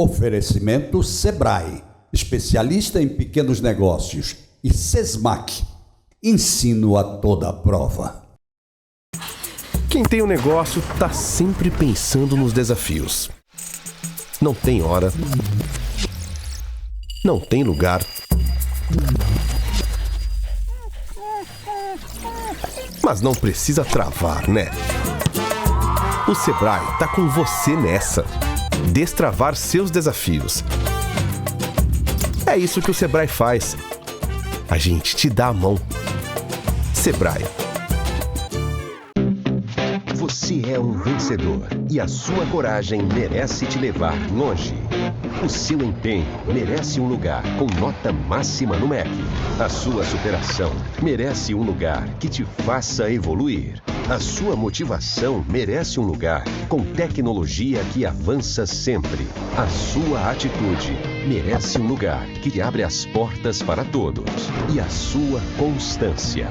Oferecimento Sebrae, especialista em pequenos negócios, e Sesmac, ensino a toda prova. Quem tem um negócio está sempre pensando nos desafios. Não tem hora, não tem lugar, mas não precisa travar, né? O Sebrae tá com você nessa. Destravar seus desafios. É isso que o Sebrae faz. A gente te dá a mão. Sebrae. Você é um vencedor e a sua coragem merece te levar longe. O seu empenho merece um lugar com nota máxima no MEC. A sua superação merece um lugar que te faça evoluir. A sua motivação merece um lugar com tecnologia que avança sempre. A sua atitude merece um lugar que te abre as portas para todos. E a sua constância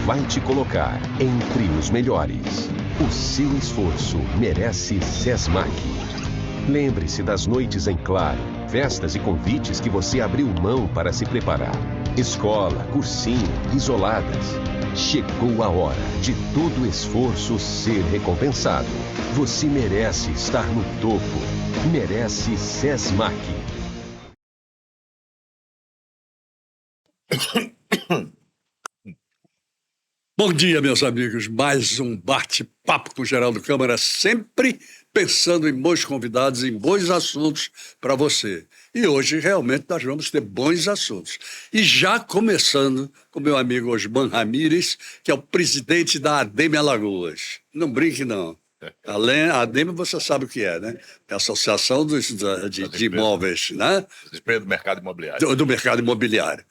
vai te colocar entre os melhores. O seu esforço merece Sesmac. Lembre-se das noites em claro, festas e convites que você abriu mão para se preparar. Escola, cursinho, isoladas. Chegou a hora de todo o esforço ser recompensado. Você merece estar no topo. Merece Sesmac. Bom dia, meus amigos. Mais um bate-papo com o Geraldo Câmara, sempre pensando em bons convidados, em bons assuntos para você. E hoje, realmente, nós vamos ter bons assuntos. E já começando com meu amigo Osman Ramírez, que é o presidente da ADEME Alagoas. Não brinque, não. A ADEME, você sabe o que é, né? É a Associação de Imóveis, né? As empresas do mercado imobiliário. Do mercado imobiliário.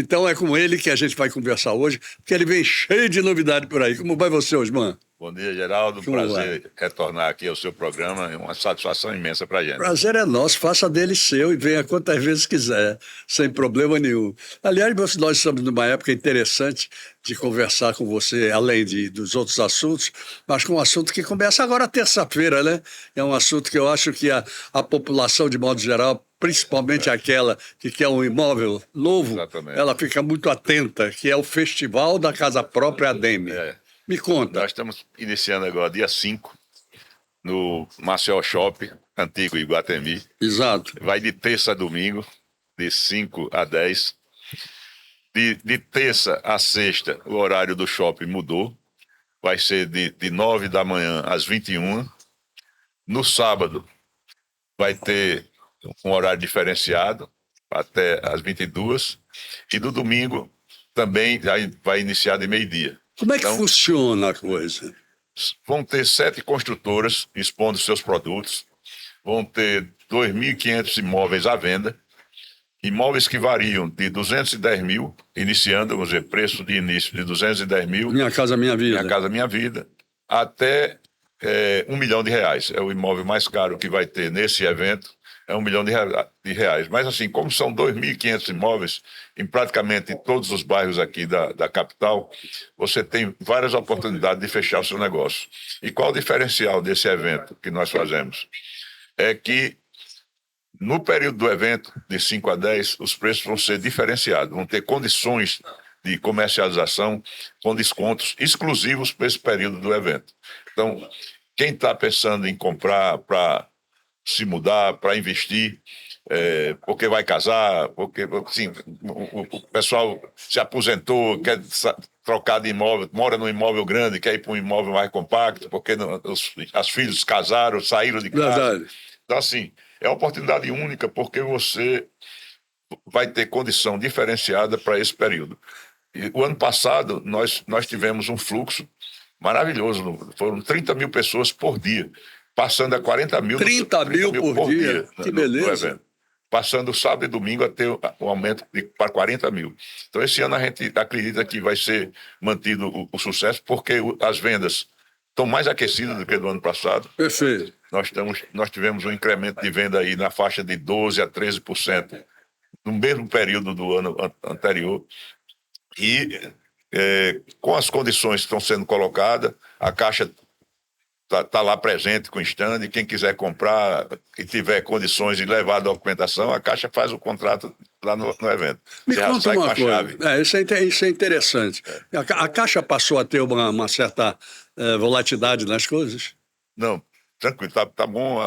Então é com ele que a gente vai conversar hoje, porque ele vem cheio de novidade por aí. Como vai você, Osman? Bom dia, Geraldo. Prazer retornar aqui ao seu programa. É uma satisfação imensa para a gente. Prazer é nosso. Faça dele seu e venha quantas vezes quiser, sem problema nenhum. Aliás, nós estamos numa época interessante de conversar com você, além dos outros assuntos, mas com um assunto que começa agora terça-feira, né? É um assunto que eu acho que a população, de modo geral, principalmente aquela que quer um imóvel novo, Exatamente. Ela fica muito atenta, que é o Festival da Casa Própria ADEME. Me conta. Nós estamos iniciando agora, dia 5, no Maceió Shopping, antigo Iguatemi. Exato. Vai de terça a domingo, de 5 a 10. De terça a sexta, o horário do shopping mudou. Vai ser de 9 da manhã às 21. No sábado, vai ter um horário diferenciado, até às 22. E no domingo, também vai iniciar de meio-dia. Como é que funciona a coisa? Vão ter 7 construtoras expondo seus produtos, vão ter 2.500 imóveis à venda, imóveis que variam de 210 mil, iniciando, vamos dizer, preço de início de 210 mil. Minha Casa Minha Vida. Minha Casa Minha Vida, até R$1 milhão. É o imóvel mais caro que vai ter nesse evento. É R$1 milhão. Mas assim, como são 2.500 imóveis, em praticamente todos os bairros aqui da capital, você tem várias oportunidades de fechar o seu negócio. E qual o diferencial desse evento que nós fazemos? É que no período do evento, de 5 a 10, os preços vão ser diferenciados, vão ter condições de comercialização com descontos exclusivos para esse período do evento. Então, quem está pensando em comprar para se mudar, para investir, porque vai casar, porque assim, o pessoal se aposentou, quer trocar de imóvel, mora num imóvel grande, quer ir para um imóvel mais compacto, porque as filhos casaram, saíram de casa. Verdade. Então, assim, é uma oportunidade única, porque você vai ter condição diferenciada para esse período. E o ano passado, nós tivemos um fluxo maravilhoso, foram 30 mil pessoas por dia, passando a 40 mil. 30 mil por dia? Que beleza. evento. Passando sábado e domingo a ter um aumento para 40 mil. Então, esse ano a gente acredita que vai ser mantido o sucesso, porque as vendas estão mais aquecidas do que do ano passado. Perfeito. Nós tivemos um incremento de venda aí na faixa de 12% a 13% no mesmo período do ano anterior. E com as condições que estão sendo colocadas, a Caixa tá lá presente com o stand, e quem quiser comprar e tiver condições de levar a documentação, a Caixa faz o contrato lá no evento. Me Você já conta sai com uma a coisa. chave. Isso é interessante. A Caixa passou a ter uma certa volatilidade nas coisas? Não, tranquilo, tá bom.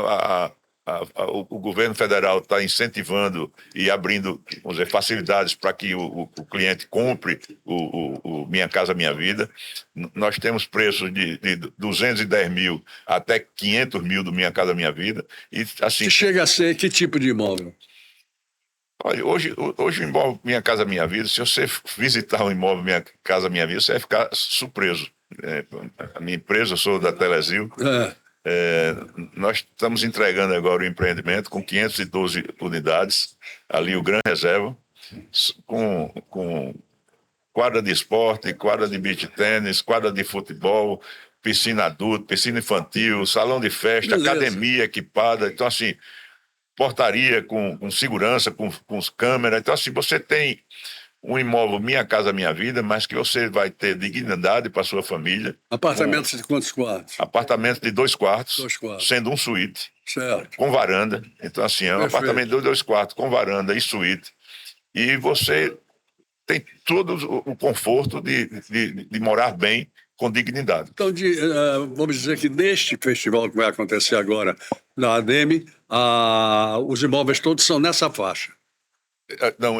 O governo federal está incentivando e abrindo, vamos dizer, facilidades para que o cliente compre o Minha Casa Minha Vida. Nós temos preços de 210 mil até 500 mil do Minha Casa Minha Vida. E, assim, Que chega a ser que tipo de imóvel? olha, hoje o imóvel Minha Casa Minha Vida, se você visitar o imóvel Minha Casa Minha Vida, você vai ficar surpreso. A minha empresa, eu sou da Telesil. Nós estamos entregando agora o empreendimento com 512 unidades, ali o Gran Reserva, com quadra de esporte, quadra de beach tênis, quadra de futebol, piscina adulta, piscina infantil, salão de festa, Beleza. academia equipada. Então, assim, portaria com segurança, com câmeras. Então, assim, você tem um imóvel Minha Casa Minha Vida, mas que você vai ter dignidade para sua família. Apartamentos de quantos quartos? Apartamento de 2 quartos, 2 quartos. sendo um suíte, Certo. com varanda. Então, assim, é um Perfeito. apartamento de 2 quartos, com varanda e suíte. E você tem todo o conforto de morar bem, com dignidade. Então, vamos dizer que neste festival que vai acontecer agora na ADEME, os imóveis todos são nessa faixa. Não,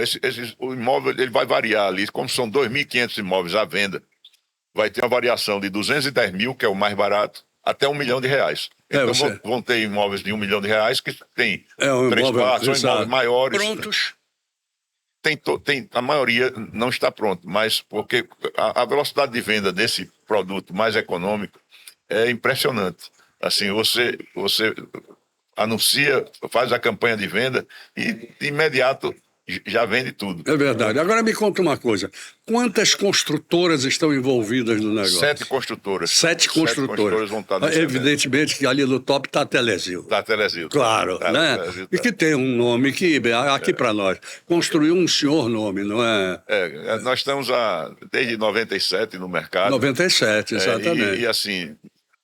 o imóvel ele vai variar ali, como são 2.500 imóveis à venda, vai ter uma variação de 210 mil, que é o mais barato, até R$1 milhão. Então vão ter imóveis de R$1 milhão que tem 3 quartos, são imóveis maiores. Prontos. A maioria não está pronto, mas porque a velocidade de venda desse produto mais econômico é impressionante. Assim, você anuncia, faz a campanha de venda e de imediato já vende tudo. É verdade. Agora me conta uma coisa. Quantas construtoras estão envolvidas no negócio? 7 construtoras. 7 construtoras. Vão estar nesse evento. Evidentemente que ali no top está a Telesil. Da Telesil. Claro, né? Telesil, E que tem um nome que, aqui para nós, construiu um senhor nome, não é? Nós estamos desde 97 no mercado. 97, exatamente. E assim,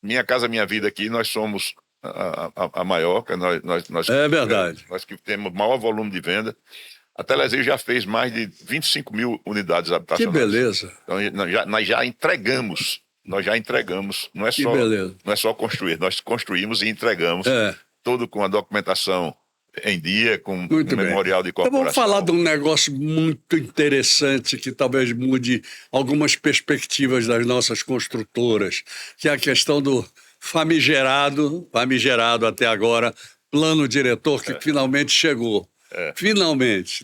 Minha Casa Minha Vida aqui, nós somos a maior, nós É verdade. Nós que temos maior volume de venda. A Telesil já fez mais de 25 mil unidades habitacionais. Que beleza. Então, nós já entregamos. Não é só construir, nós construímos e entregamos. Tudo com a documentação em dia, com Muito um memorial de Então corporação. vamos falar de um negócio muito interessante que talvez mude algumas perspectivas das nossas construtoras, que é a questão do famigerado até agora, plano diretor que finalmente chegou. Finalmente,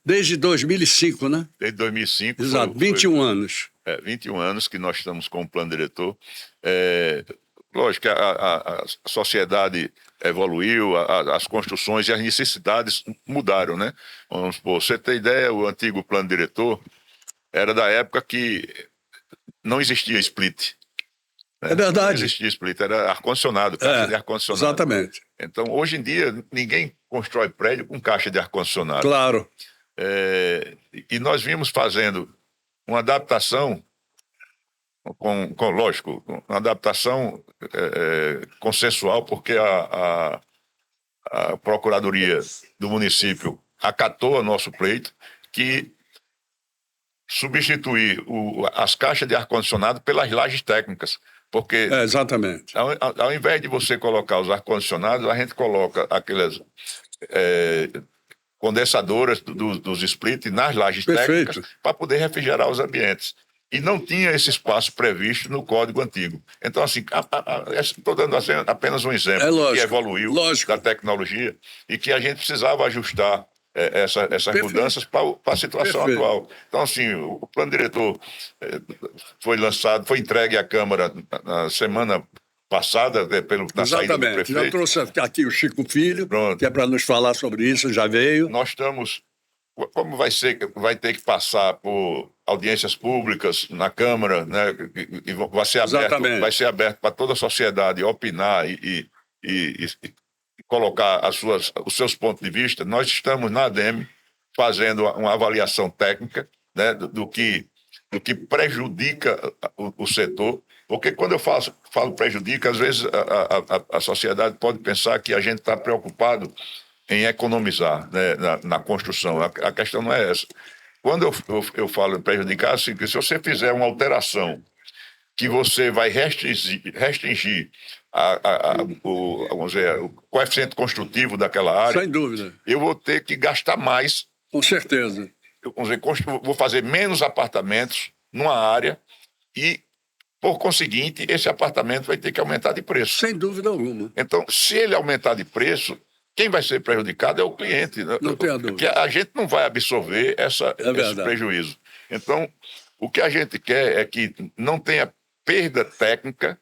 desde 2005, né? Desde 2005. Exato, 21 anos. 21 anos que nós estamos com o plano diretor. Lógico que a sociedade evoluiu, as construções e as necessidades mudaram, né? Vamos supor, você tem ideia, o antigo plano diretor era da época que não existia split. É verdade. Não existia split, era ar-condicionado, caixa de ar-condicionado. Exatamente. Então, hoje em dia, ninguém constrói prédio com caixa de ar-condicionado. Claro. E nós vimos fazendo uma adaptação, lógico, uma adaptação consensual, porque a Procuradoria do município acatou o nosso pleito, que substituir as caixas de ar-condicionado pelas lajes técnicas. Porque, exatamente. Ao invés de você colocar os ar-condicionados, a gente coloca aquelas condensadoras dos split nas lajes técnicas para poder refrigerar os ambientes. E não tinha esse espaço previsto no código antigo. Então, assim, estou dando apenas um exemplo que evoluiu da tecnologia e que a gente precisava ajustar essas mudanças para a situação atual. Então, assim, o plano diretor foi entregue à Câmara na semana passada, na saída do prefeito. Já trouxe aqui o Chico Filho, que é para nos falar sobre isso, já veio. Nós estamos... Como vai ter que passar por audiências públicas na Câmara, né? E vai ser aberto para toda a sociedade opinar e colocar os seus pontos de vista. Nós estamos na ADEME fazendo uma avaliação técnica, né, do que prejudica o setor Porque quando eu falo prejudica, às vezes a sociedade pode pensar que a gente está preocupado em economizar, né, na construção. A questão não é essa. Quando eu falo em prejudicar, assim, que se você fizer uma alteração que você vai restringir vamos dizer, o coeficiente construtivo daquela área, Sem dúvida. eu vou ter que gastar mais. Com certeza. Vamos dizer, vou fazer menos apartamentos numa área e, por conseguinte, esse apartamento vai ter que aumentar de preço. Sem dúvida alguma. Então, se ele aumentar de preço, quem vai ser prejudicado é o cliente. Não tenha dúvida. Porque a gente não vai absorver esse prejuízo. Então, o que a gente quer é que não tenha perda técnica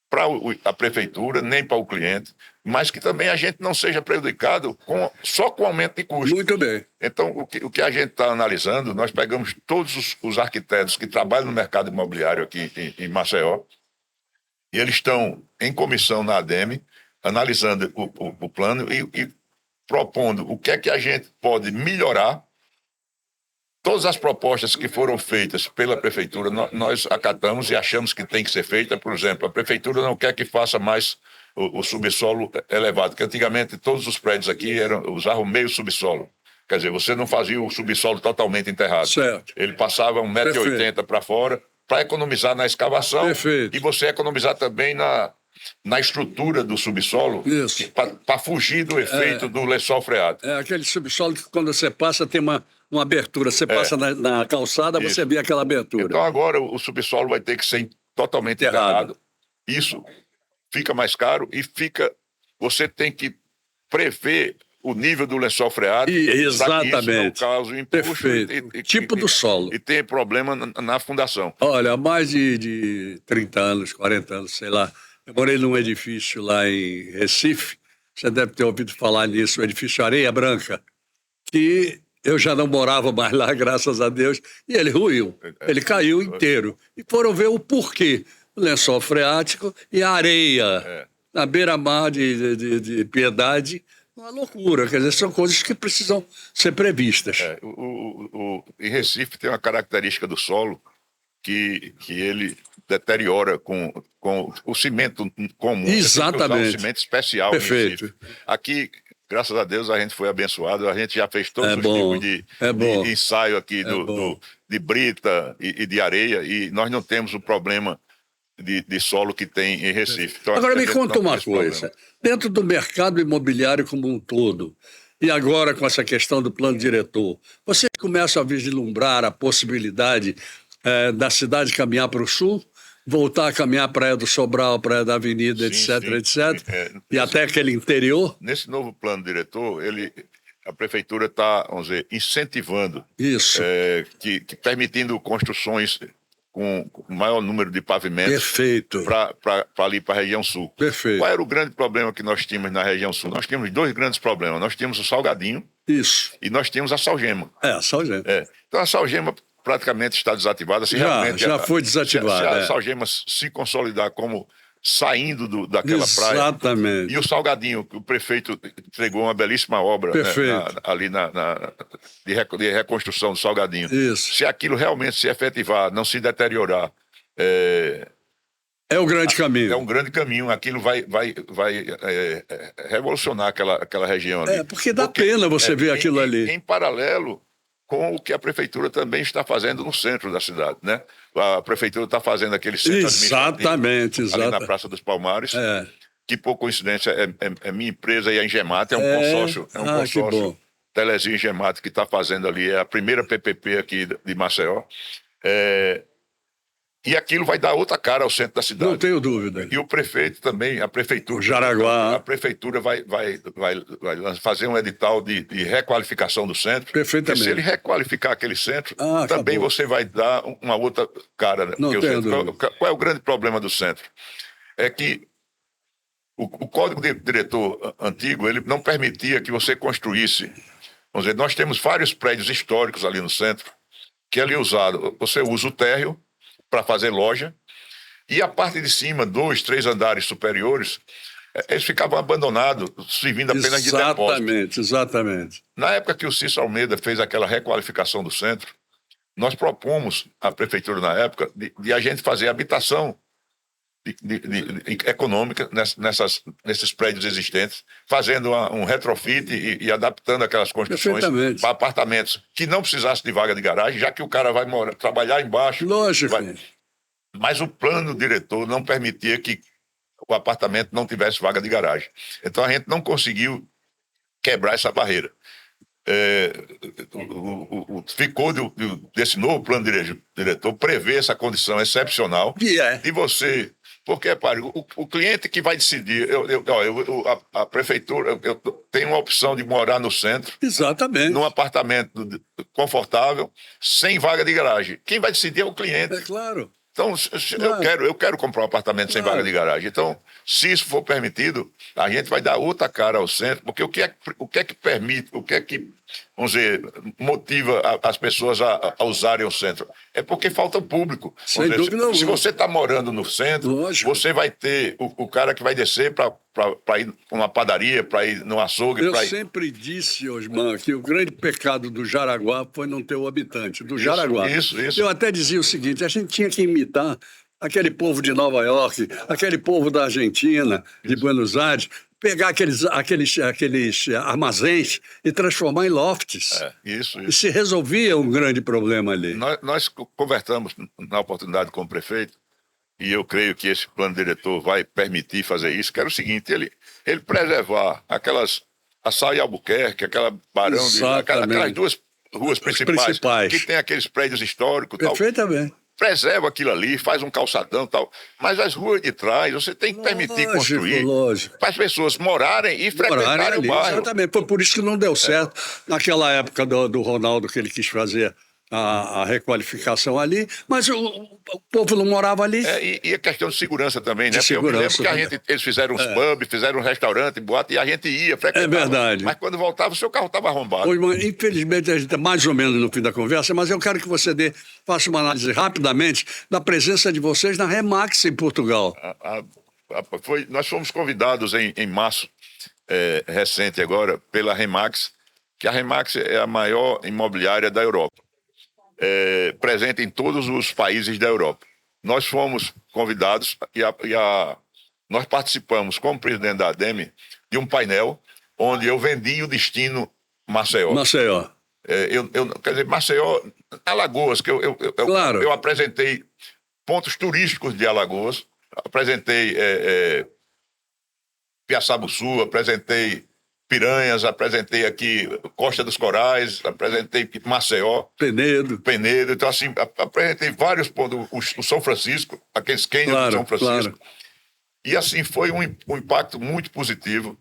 para a prefeitura, nem para o cliente, mas que também a gente não seja prejudicado só com aumento de custo. Muito bem. Então, o que a gente está analisando, nós pegamos todos os arquitetos que trabalham no mercado imobiliário aqui em Maceió, e eles estão em comissão na ADEME, analisando o plano e propondo o que é que a gente pode melhorar. Todas as propostas que foram feitas pela prefeitura, nós acatamos e achamos que tem que ser feita. Por exemplo, a prefeitura não quer que faça mais o subsolo elevado, porque antigamente todos os prédios aqui usavam meio subsolo. Quer dizer, você não fazia o subsolo totalmente enterrado. Certo. Ele passava 1,80 m para fora para economizar na escavação. Perfeito. E você economizar também na estrutura do subsolo, para fugir do efeito do lençol freático. É aquele subsolo que quando você passa tem uma abertura. Você passa na calçada, você vê aquela abertura. Então agora o subsolo vai ter que ser totalmente enterrado. Isso fica mais caro e você tem que prever o nível do lençol freático. Exatamente. Para que isso não cause empuxo. Perfeito. Tipo do solo. E tem problema na fundação. Olha, há mais de 30 anos, 40 anos, sei lá, eu morei num edifício lá em Recife, você deve ter ouvido falar nisso, o edifício Areia Branca, que eu já não morava mais lá, graças a Deus, e ele ruiu, ele caiu inteiro. E foram ver o porquê. O lençol freático e a areia, na beira-mar de Piedade, uma loucura. Quer dizer, são coisas que precisam ser previstas. Em Recife tem uma característica do solo que ele deteriora com o cimento comum. Exatamente. Tem que usar um cimento especial. Perfeito. Aqui, graças a Deus, a gente foi abençoado. A gente já fez todos os tipos de ensaio aqui de brita e de areia, e nós não temos o problema de solo que tem em Recife. Então, agora me conta uma coisa. Dentro do mercado imobiliário como um todo, e agora com essa questão do plano diretor, você começa a vislumbrar a possibilidade da cidade caminhar para o sul, voltar a caminhar a Praia do Sobral, Praia da Avenida, etc. E até aquele interior? Nesse novo plano diretor, a prefeitura está, vamos dizer, incentivando, isso, permitindo construções com o maior número de pavimentos. Perfeito. Para ali, para a região sul. Perfeito. Qual era o grande problema que nós tínhamos na região sul? Nós tínhamos dois grandes problemas. Nós tínhamos o Salgadinho. Isso. E nós tínhamos a Salgema. A Salgema. Então a Salgema praticamente está desativada. Já foi desativada. Se a Salgema se consolidar como saindo daquela praia. Exatamente. E o Salgadinho, que o prefeito entregou uma belíssima obra, né, ali de reconstrução do Salgadinho. Isso. Se aquilo realmente se efetivar, não se deteriorar. É o grande caminho. É um grande caminho. Aquilo vai revolucionar aquela região ali. Porque dá pena você ver aquilo ali. Em paralelo com o que a prefeitura também está fazendo no centro da cidade, né? A prefeitura está fazendo aquele centro administrativo ali na Praça dos Palmares, que por coincidência é minha empresa e a Engemate, é um consórcio, consórcio Telesia Engemate que está fazendo ali, é a primeira PPP aqui de Maceió. E aquilo vai dar outra cara ao centro da cidade. Não tenho dúvida. E o prefeito também, a prefeitura... Jaraguá. A prefeitura vai fazer um edital de requalificação do centro. Perfeitamente. Porque se ele requalificar aquele centro, também você vai dar uma outra cara. Né? Não tenho dúvida. Qual é o grande problema do centro? É que o Código Diretor antigo, ele não permitia que você construísse... Vamos dizer, nós temos vários prédios históricos ali no centro, que ali você usa o térreo para fazer loja, e a parte de cima, 2, 3 andares superiores, eles ficavam abandonados, servindo apenas de depósito. Exatamente. Na época que o Cícero Almeida fez aquela requalificação do centro, nós propomos à prefeitura na época de a gente fazer habitação econômica nesses prédios existentes, fazendo um retrofit e adaptando aquelas construções para apartamentos que não precisassem de vaga de garagem, já que o cara vai trabalhar embaixo. Lógico. Mas o plano diretor não permitia que o apartamento não tivesse vaga de garagem. Então a gente não conseguiu quebrar essa barreira. Ficou desse novo plano diretor prever essa condição excepcional de você. Porque, repare, o cliente que vai decidir, a prefeitura, eu tenho uma opção de morar no centro, exatamente, num apartamento confortável, sem vaga de garagem. Quem vai decidir é o cliente. É claro. Então, eu quero comprar um apartamento sem vaga de garagem. Então, se isso for permitido, a gente vai dar outra cara ao centro, porque o que é que permite, o que é que, vamos dizer, motiva as pessoas a usarem o centro? É porque falta público. Sem dúvida alguma. Se você está morando no centro, lógico, você vai ter o cara que vai descer para ir numa padaria, para ir num açougue. Eu sempre disse, Osman, que o grande pecado do Jaraguá foi não ter o habitante, do Jaraguá. Isso. Eu até dizia o seguinte, a gente tinha que imitar aquele povo de Nova York, aquele povo da Argentina, de Buenos Aires, pegar aqueles armazéns e transformar em lofts. Isso. E se resolvia um grande problema ali. Nós conversamos na oportunidade com o prefeito, e eu creio que esse plano diretor vai permitir fazer isso, que era o seguinte, ele preservar a Saia Albuquerque, aquela Barão, aquelas duas ruas principais, que tem aqueles prédios históricos. Perfeitamente. Tal. Preserva aquilo ali, faz um calçadão e tal, mas as ruas de trás você tem que permitir construir para as pessoas morarem e frequentarem o bairro. Exatamente, foi por isso que não deu certo naquela época do Ronaldo, que ele quis fazer a requalificação ali, mas o povo não morava ali. E a questão de segurança também, né? Porque eu me lembro que eles fizeram uns pubs, fizeram um restaurante, boate, e a gente ia, frequentava. É verdade. Mas quando voltava, o seu carro estava arrombado. Infelizmente, a gente está mais ou menos no fim da conversa, mas eu quero que você faça uma análise rapidamente da presença de vocês na Remax em Portugal. Nós fomos convidados em março recente agora pela Remax, que a Remax é a maior imobiliária da Europa. Presente em todos os países da Europa. Nós fomos convidados nós participamos, como presidente da ADEME, de um painel onde eu vendi o destino Maceió. Quer dizer, Maceió, Alagoas, que eu apresentei pontos turísticos de Alagoas, apresentei Piaçabuçu, apresentei Piranhas, apresentei aqui Costa dos Corais, apresentei Maceió, Penedo. Então, assim, apresentei vários pontos, o São Francisco, aqueles cânions de São Francisco. E, assim, foi um impacto muito positivo.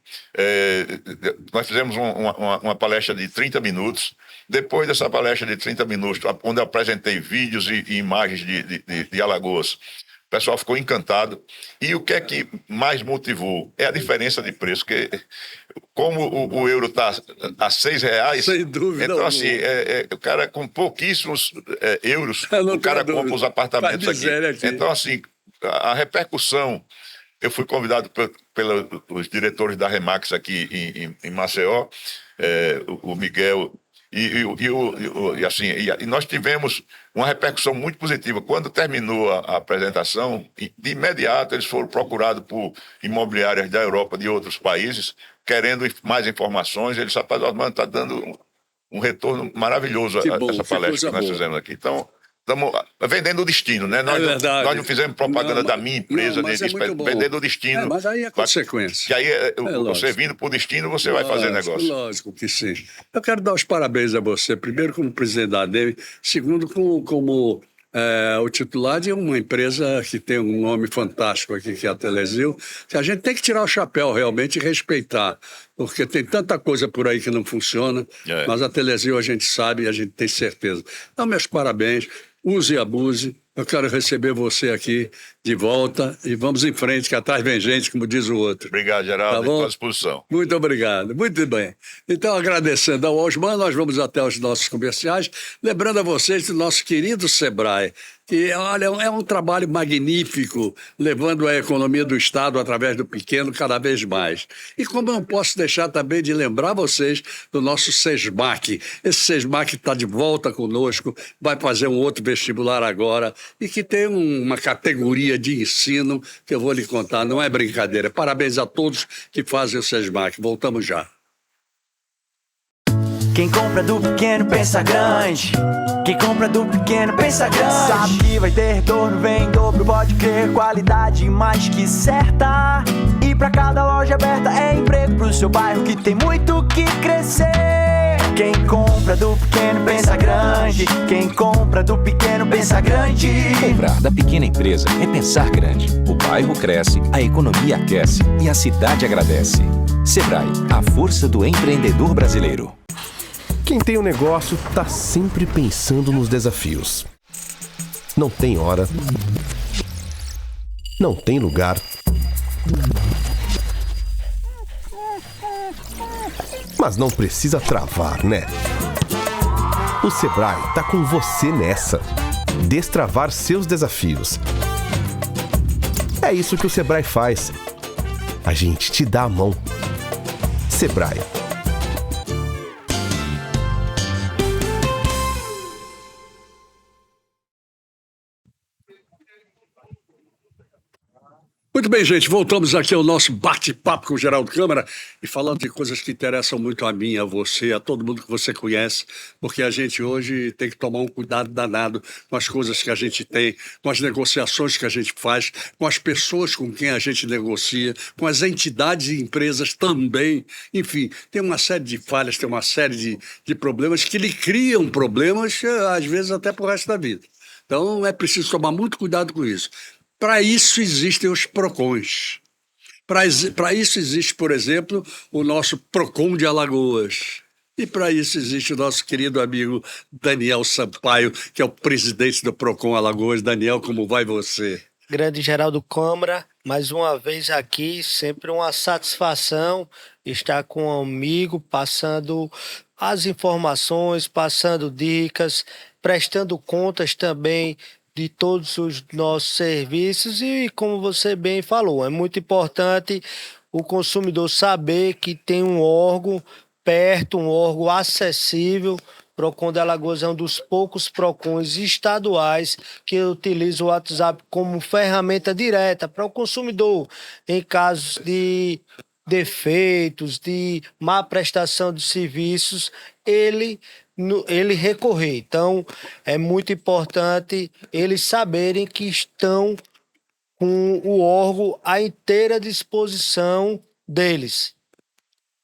Nós fizemos uma palestra de 30 minutos. Depois dessa palestra de 30 minutos, onde eu apresentei vídeos e imagens de Alagoas, o pessoal ficou encantado. E o que é que mais motivou? É a diferença de preço, que como o euro está a R$6, sem dúvida, então assim, o cara com pouquíssimos euros, o cara compra os apartamentos aqui. Então assim, a repercussão, eu fui convidado pelos diretores da Remax aqui em Maceió, o Miguel, e nós tivemos uma repercussão muito positiva. Quando terminou a apresentação, de imediato eles foram procurados por imobiliárias da Europa, de outros países, querendo mais informações. Eles rapaz, está dando um retorno maravilhoso a essa palestra que nós fizemos aqui. Então, estamos vendendo o destino, né? Nós não fizemos propaganda da minha empresa, vendendo o destino. Mas aí é consequência. Que aí, você vindo para o destino, você vai fazer negócio. Lógico que sim. Eu quero dar os parabéns a você, primeiro como presidente da ADEME, segundo como o titular de uma empresa que tem um nome fantástico aqui, que é a Telezil, que a gente tem que tirar o chapéu realmente e respeitar, porque tem tanta coisa por aí que não funciona, mas a Telezil a gente sabe e a gente tem certeza. Então, meus parabéns, use e abuse. Eu quero receber você aqui de volta e vamos em frente, que atrás vem gente, como diz o outro. Obrigado, Geraldo. Estou à disposição. Muito obrigado. Muito bem. Então, agradecendo ao Osman, nós vamos até os nossos comerciais. Lembrando a vocês do nosso querido Sebrae, que, olha, é um trabalho magnífico, levando a economia do Estado através do pequeno cada vez mais. E como eu não posso deixar também de lembrar vocês do nosso SESMAC. Esse SESMAC está de volta conosco, vai fazer um outro vestibular agora, e que tem uma categoria dia de ensino que eu vou lhe contar, não é brincadeira. Parabéns a todos que fazem o SESMAC. Voltamos já. Quem compra do pequeno pensa grande. Quem compra do pequeno pensa grande. Sabe que vai ter retorno, vem em dobro, pode crer. Qualidade mais que certa. E pra cada loja aberta é emprego pro seu bairro que tem muito que crescer. Quem compra do pequeno pensa grande. Quem compra do pequeno pensa grande. Comprar da pequena empresa é pensar grande. O bairro cresce, a economia aquece e a cidade agradece. Sebrae, a força do empreendedor brasileiro. Quem tem um negócio tá sempre pensando nos desafios. Não tem hora. Não tem lugar. Mas não precisa travar, né? O Sebrae tá com você nessa. Destravar seus desafios. É isso que o Sebrae faz. A gente te dá a mão. Sebrae. Muito bem, gente, voltamos aqui ao nosso bate-papo com o Geraldo Câmara e falando de coisas que interessam muito a mim, a você, a todo mundo que você conhece, porque a gente hoje tem que tomar um cuidado danado com as coisas que a gente tem, com as negociações que a gente faz, com as pessoas com quem a gente negocia, com as entidades e empresas também. Enfim, tem uma série de falhas, tem uma série de problemas que lhe criam problemas, às vezes até pro resto da vida. Então é preciso tomar muito cuidado com isso. Para isso existem os PROCONs. Para isso existe, por exemplo, o nosso PROCON de Alagoas. E para isso existe o nosso querido amigo Daniel Sampaio, que é o presidente do PROCON Alagoas. Daniel, como vai você? Grande Geraldo Câmara, mais uma vez aqui, sempre uma satisfação estar com um amigo, passando as informações, passando dicas, prestando contas também de todos os nossos serviços e, como você bem falou, é muito importante o consumidor saber que tem um órgão perto, um órgão acessível. PROCON de Alagoas é um dos poucos PROCONs estaduais que utiliza o WhatsApp como ferramenta direta para o consumidor em casos de defeitos, de má prestação de serviços, ele recorrer. Então, é muito importante eles saberem que estão com o órgão à inteira disposição deles.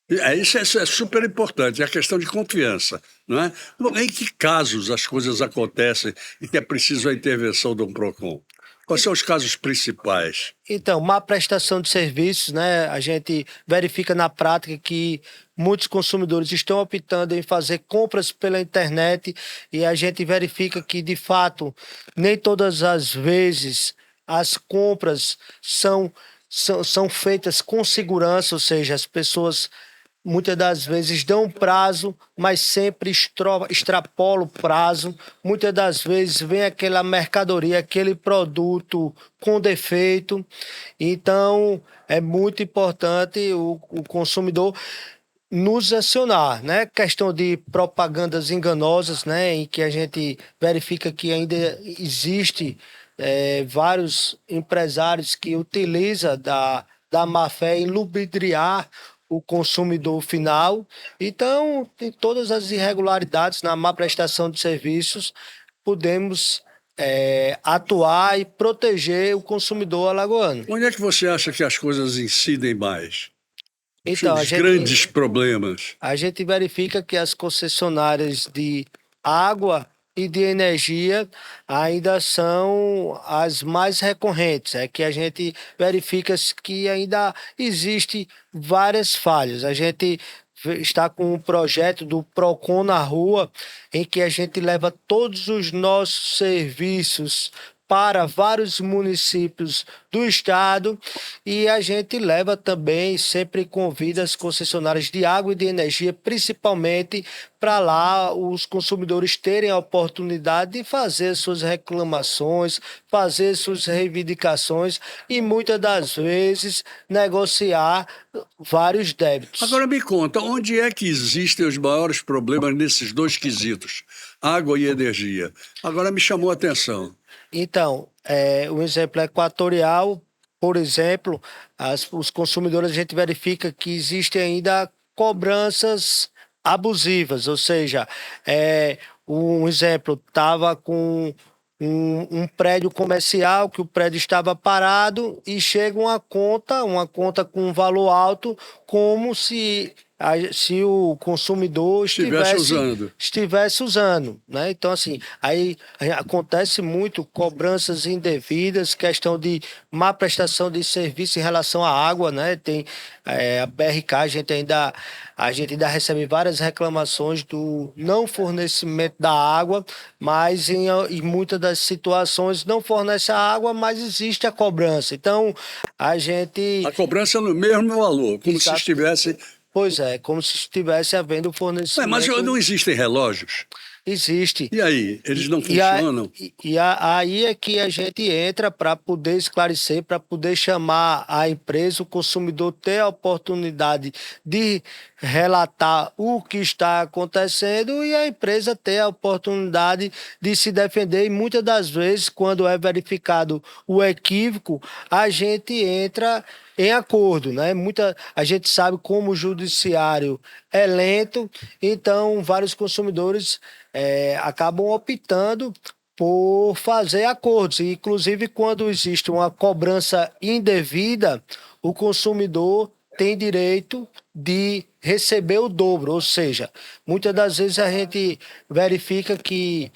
Isso é super importante, é a questão de confiança, não é? Em que casos as coisas acontecem e que é preciso a intervenção de um PROCON? Quais são os casos principais? Então, má prestação de serviços, né? A gente verifica na prática que muitos consumidores estão optando em fazer compras pela internet e a gente verifica que, de fato, nem todas as vezes as compras são feitas com segurança, ou seja, as pessoas muitas das vezes dão prazo, mas sempre extrapolam o prazo. Muitas das vezes vem aquela mercadoria, aquele produto com defeito. Então, é muito importante o consumidor nos acionar, né? Questão de propagandas enganosas, né? Em que a gente verifica que ainda existe vários empresários que utilizam da má-fé em ludibriar o consumidor final. Então, tem todas as irregularidades na má prestação de serviços, podemos atuar e proteger o consumidor alagoano. Onde é que você acha que as coisas incidem mais? Então, os grandes problemas. A gente verifica que as concessionárias de água e de energia ainda são as mais recorrentes. É que a gente verifica que ainda existe várias falhas. A gente está com um projeto do PROCON na Rua, em que a gente leva todos os nossos serviços para vários municípios do estado e a gente leva também, sempre convida as concessionárias de água e de energia, principalmente para lá os consumidores terem a oportunidade de fazer suas reclamações, fazer suas reivindicações e muitas das vezes negociar vários débitos. Agora me conta, onde é que existem os maiores problemas nesses dois quesitos, água e energia? Agora me chamou a atenção. Então, o exemplo equatorial, por exemplo, os consumidores, a gente verifica que existem ainda cobranças abusivas, ou seja, um exemplo, estava com um prédio comercial, que o prédio estava parado e chega uma conta com um valor alto, como se o consumidor estivesse usando, né? Então, assim, aí acontece muito cobranças indevidas, questão de má prestação de serviço em relação à água, né? Tem a BRK, a gente ainda recebe várias reclamações do não fornecimento da água, mas em muitas das situações não fornece a água, mas existe a cobrança. Então, A cobrança é no mesmo valor, como se estivesse... Pois é, como se estivesse havendo fornecimento... Mas não existem relógios? Existe. E aí? Eles não funcionam? Aí é que a gente entra para poder esclarecer, para poder chamar a empresa, o consumidor ter a oportunidade de relatar o que está acontecendo e a empresa ter a oportunidade de se defender. E muitas das vezes, quando é verificado o equívoco, a gente entra em acordo, né? A gente sabe como o judiciário é lento, então vários consumidores acabam optando por fazer acordos. Inclusive, quando existe uma cobrança indevida, o consumidor tem direito de receber o dobro, ou seja, muitas das vezes a gente verifica que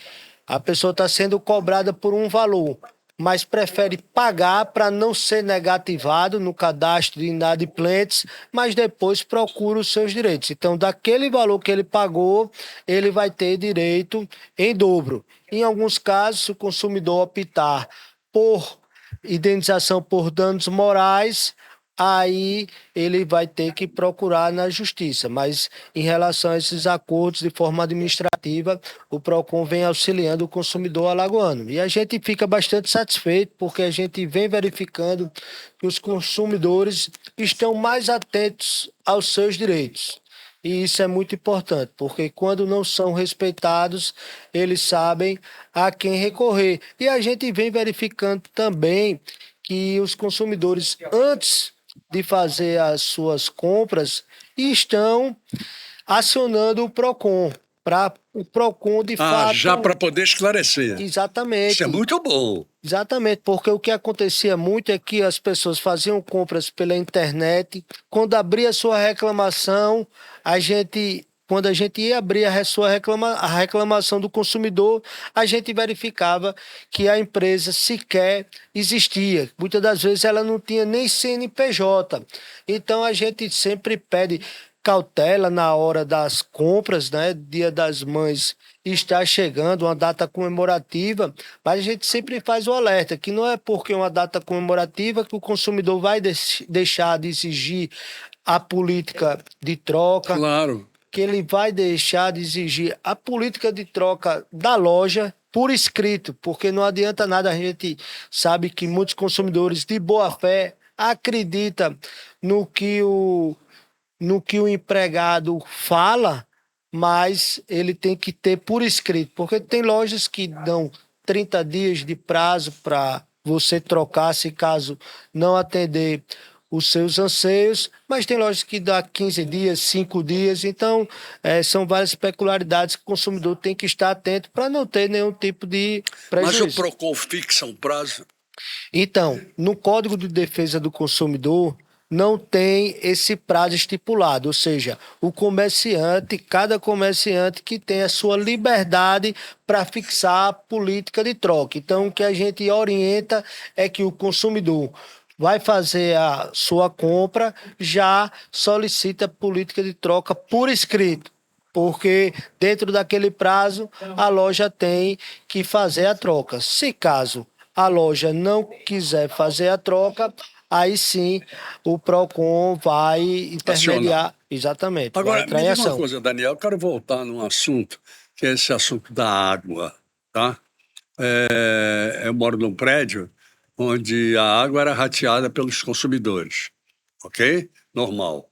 a pessoa está sendo cobrada por um valor, mas prefere pagar para não ser negativado no cadastro de inadimplentes, mas depois procura os seus direitos. Então, daquele valor que ele pagou, ele vai ter direito em dobro. Em alguns casos, se o consumidor optar por indenização por danos morais, aí ele vai ter que procurar na justiça. Mas em relação a esses acordos de forma administrativa, o PROCON vem auxiliando o consumidor alagoano. E a gente fica bastante satisfeito porque a gente vem verificando que os consumidores estão mais atentos aos seus direitos. E isso é muito importante, porque quando não são respeitados, eles sabem a quem recorrer. E a gente vem verificando também que os consumidores, antes de fazer as suas compras, estão acionando o PROCON, para o PROCON de fato... já para poder esclarecer. Exatamente. Isso é muito bom. Exatamente, porque o que acontecia muito é que as pessoas faziam compras pela internet, quando abria a sua reclamação, quando a gente ia abrir a reclamação do consumidor, a gente verificava que a empresa sequer existia. Muitas das vezes ela não tinha nem CNPJ. Então a gente sempre pede cautela na hora das compras, né? Dia das Mães está chegando, uma data comemorativa, mas a gente sempre faz o alerta, que não é porque é uma data comemorativa que o consumidor vai deixar de exigir a política de troca. Claro. Que ele vai deixar de exigir a política de troca da loja por escrito, porque não adianta nada, a gente sabe que muitos consumidores de boa fé acreditam no que o empregado fala, mas ele tem que ter por escrito, porque tem lojas que dão 30 dias de prazo para você trocar, se caso não atender os seus anseios, mas tem lojas que dá 15 dias, 5 dias, então são várias peculiaridades que o consumidor tem que estar atento para não ter nenhum tipo de prejuízo. Mas o PROCON fixa um prazo? Então, no Código de Defesa do Consumidor, não tem esse prazo estipulado, ou seja, cada comerciante que tem a sua liberdade para fixar a política de troca. Então, o que a gente orienta é que o consumidor vai fazer a sua compra, já solicita a política de troca por escrito, porque dentro daquele prazo a loja tem que fazer a troca. Se caso a loja não quiser fazer a troca, aí sim o PROCON vai intermediar. Exatamente. Agora, me diga uma coisa, Daniel, eu quero voltar num assunto, que é esse assunto da água, tá? Eu moro num prédio onde a água era rateada pelos consumidores, ok? Normal.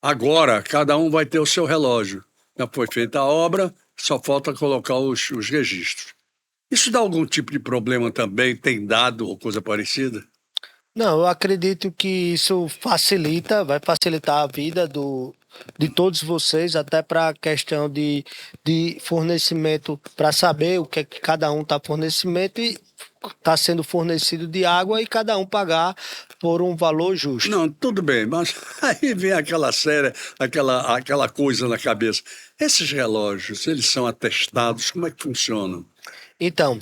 Agora, cada um vai ter o seu relógio. Já foi feita a obra, só falta colocar os registros. Isso dá algum tipo de problema também? Tem dado ou coisa parecida? Não, eu acredito que isso vai facilitar a vida de todos vocês, até para a questão de fornecimento, para saber o que é que cada um está fornecimento e está sendo fornecido de água e cada um pagar por um valor justo. Não, tudo bem, mas aí vem aquela coisa na cabeça. Esses relógios, eles são atestados, como é que funcionam? Então,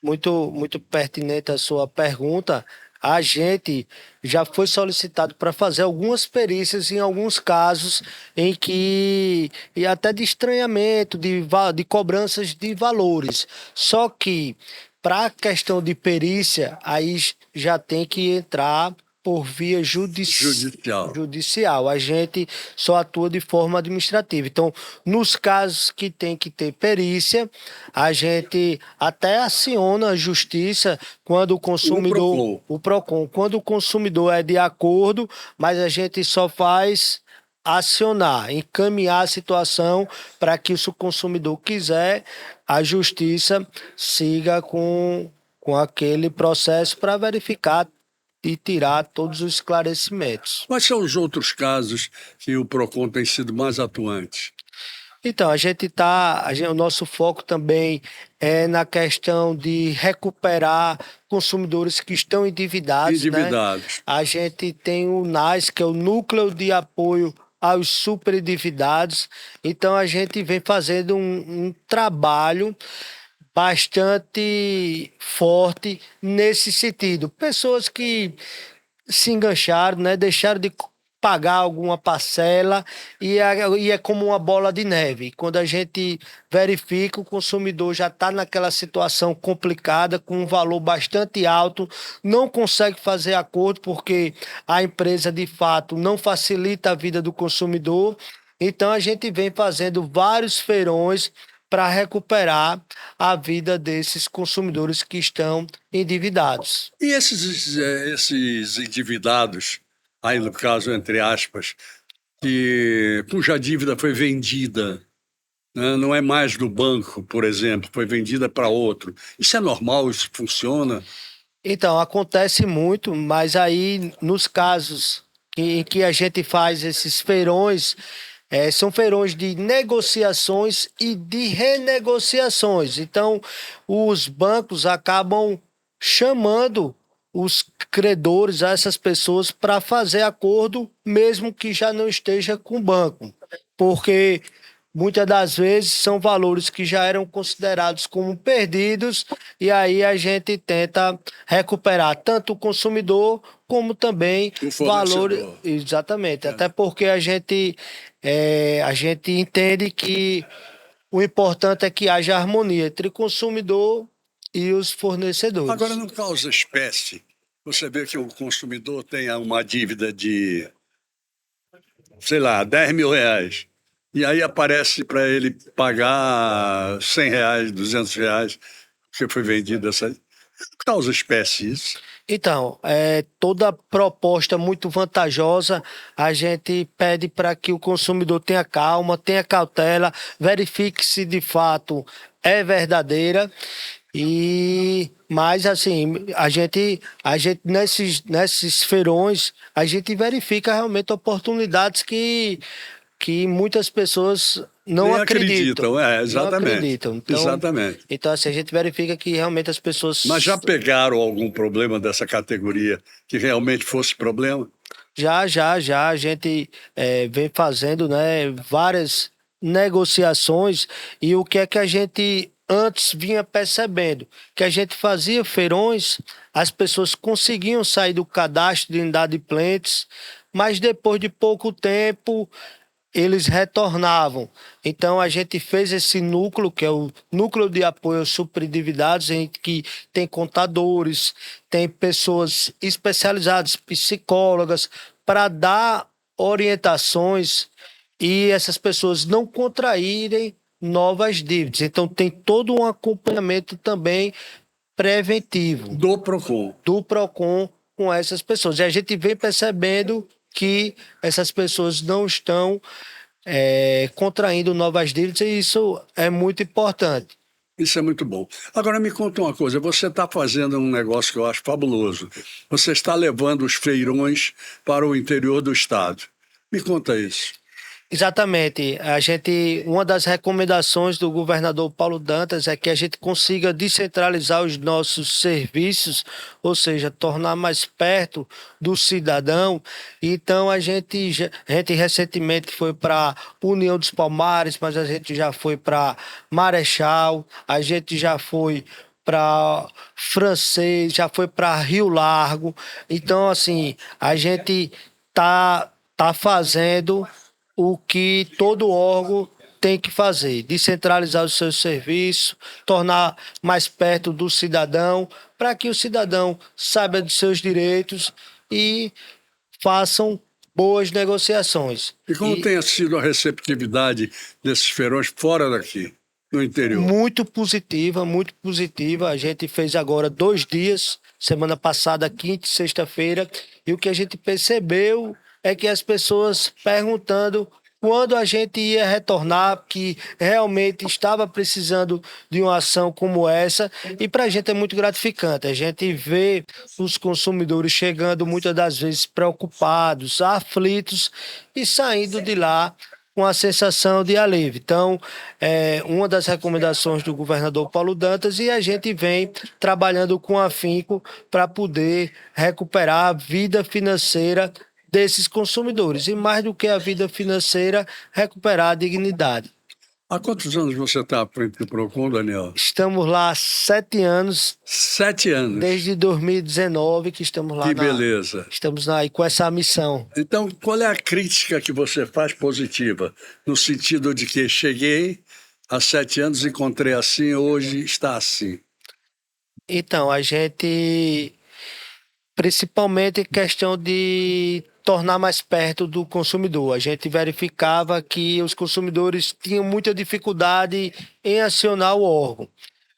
muito pertinente a sua pergunta. A gente já foi solicitado para fazer algumas perícias em alguns casos em que, e até de estranhamento, de cobranças de valores. Só que, para a questão de perícia, aí já tem que entrar por via judicial. A gente só atua de forma administrativa. Então, nos casos que tem que ter perícia, a gente até aciona a justiça quando o consumidor, o PROCON, quando o consumidor é de acordo, mas a gente só faz acionar, encaminhar a situação para que, se o consumidor quiser, a justiça siga com aquele processo para verificar e tirar todos os esclarecimentos. Quais são os outros casos que o PROCON tem sido mais atuante? Então, o nosso foco também é na questão de recuperar consumidores que estão endividados. Né? A gente tem o NAS, que é o Núcleo de Apoio aos Superendividados. Então, a gente vem fazendo um trabalho bastante forte nesse sentido. Pessoas que se engancharam, né, deixaram de pagar alguma parcela e é como uma bola de neve. Quando a gente verifica, o consumidor já está naquela situação complicada, com um valor bastante alto, não consegue fazer acordo porque a empresa, de fato, não facilita a vida do consumidor. Então, a gente vem fazendo vários feirões para recuperar a vida desses consumidores que estão endividados. E esses endividados, aí no caso, entre aspas, cuja dívida foi vendida, né, não é mais do banco, por exemplo, foi vendida para outro. Isso é normal? Isso funciona? Então, acontece muito, mas aí nos casos em que a gente faz esses feirões, são feirões de negociações e de renegociações. Então, os bancos acabam chamando os credores, essas pessoas, para fazer acordo, mesmo que já não esteja com o banco. Porque muitas das vezes são valores que já eram considerados como perdidos, e aí a gente tenta recuperar tanto o consumidor como também o valores. Exatamente, até porque a gente entende que o importante é que haja harmonia entre o consumidor e os fornecedores. Agora, no causa espécie, você vê que o consumidor tenha uma dívida de, sei lá, 10 mil reais. E aí aparece para ele pagar 100 reais, 200 reais, que foi vendido essa. Causa espécie isso? Então, toda proposta muito vantajosa, a gente pede para que o consumidor tenha calma, tenha cautela, verifique se de fato é verdadeira. Mas assim, a gente nesses feirões, a gente verifica realmente oportunidades que muitas pessoas não acreditam. Exatamente. Não acreditam. Então, exatamente. Então, assim, a gente verifica que realmente as pessoas... Mas já pegaram algum problema dessa categoria que realmente fosse problema? Já. A gente vem fazendo, né, várias negociações, e o que é que a gente antes vinha percebendo? Que a gente fazia feirões, as pessoas conseguiam sair do cadastro de inadimplentes, mas depois de pouco tempo eles retornavam. Então, a gente fez esse núcleo, que é o Núcleo de Apoio aos Superendividados, em que tem contadores, tem pessoas especializadas, psicólogas, para dar orientações e essas pessoas não contraírem novas dívidas. Então, tem todo um acompanhamento também preventivo. Do PROCON com essas pessoas. E a gente vem percebendo que essas pessoas não estão contraindo novas dívidas, e isso é muito importante. Isso é muito bom. Agora me conta uma coisa, você está fazendo um negócio que eu acho fabuloso. Você está levando os feirões para o interior do estado. Me conta isso. Exatamente. Uma das recomendações do governador Paulo Dantas é que a gente consiga descentralizar os nossos serviços, ou seja, tornar mais perto do cidadão. Então a gente recentemente foi para União dos Palmares, mas a gente já foi para Marechal, a gente já foi para Francês, já foi para Rio Largo. Então, assim, a gente tá fazendo o que todo órgão tem que fazer, descentralizar os seus serviços, tornar mais perto do cidadão, para que o cidadão saiba de seus direitos e façam boas negociações. E como tem sido a receptividade desses feirões fora daqui, no interior? Muito positiva, muito positiva. A gente fez agora 2 dias, semana passada, quinta e sexta-feira, e o que a gente percebeu é que as pessoas perguntando quando a gente ia retornar, que realmente estava precisando de uma ação como essa, e para a gente é muito gratificante. A gente vê os consumidores chegando muitas das vezes preocupados, aflitos e saindo de lá com a sensação de alívio. Então, é uma das recomendações do governador Paulo Dantas, e a gente vem trabalhando com afinco para poder recuperar a vida financeira desses consumidores, e mais do que a vida financeira, recuperar a dignidade. Há quantos anos você está à frente do PROCON, Daniel? Estamos lá há 7 anos. 7 anos. Desde 2019 que estamos lá. Que beleza. Estamos aí com essa missão. Então, qual é a crítica que você faz positiva? No sentido de que cheguei há 7 anos, encontrei assim, hoje está assim. Então, a gente, principalmente questão de tornar mais perto do consumidor. A gente verificava que os consumidores tinham muita dificuldade em acionar o órgão.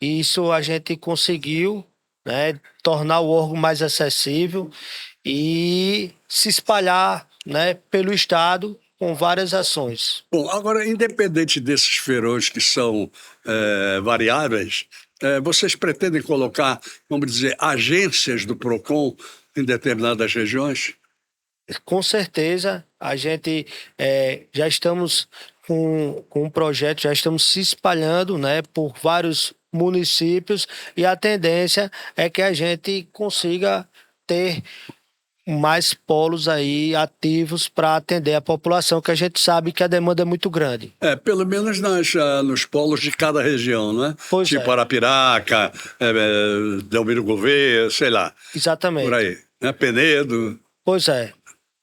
Isso a gente conseguiu, né, tornar o órgão mais acessível e se espalhar, né, pelo estado com várias ações. Bom, agora, independente desses feirões que são variáveis, vocês pretendem colocar, vamos dizer, agências do PROCON em determinadas regiões? Com certeza, a gente já estamos com um projeto, já estamos se espalhando, né, por vários municípios, e a tendência é que a gente consiga ter mais polos aí ativos para atender a população, que a gente sabe que a demanda é muito grande. Pelo menos nos polos de cada região, não é? Pois tipo Arapiraca, Delmiro Gouveia, sei lá. Exatamente. Por aí, né? Penedo. Pois é.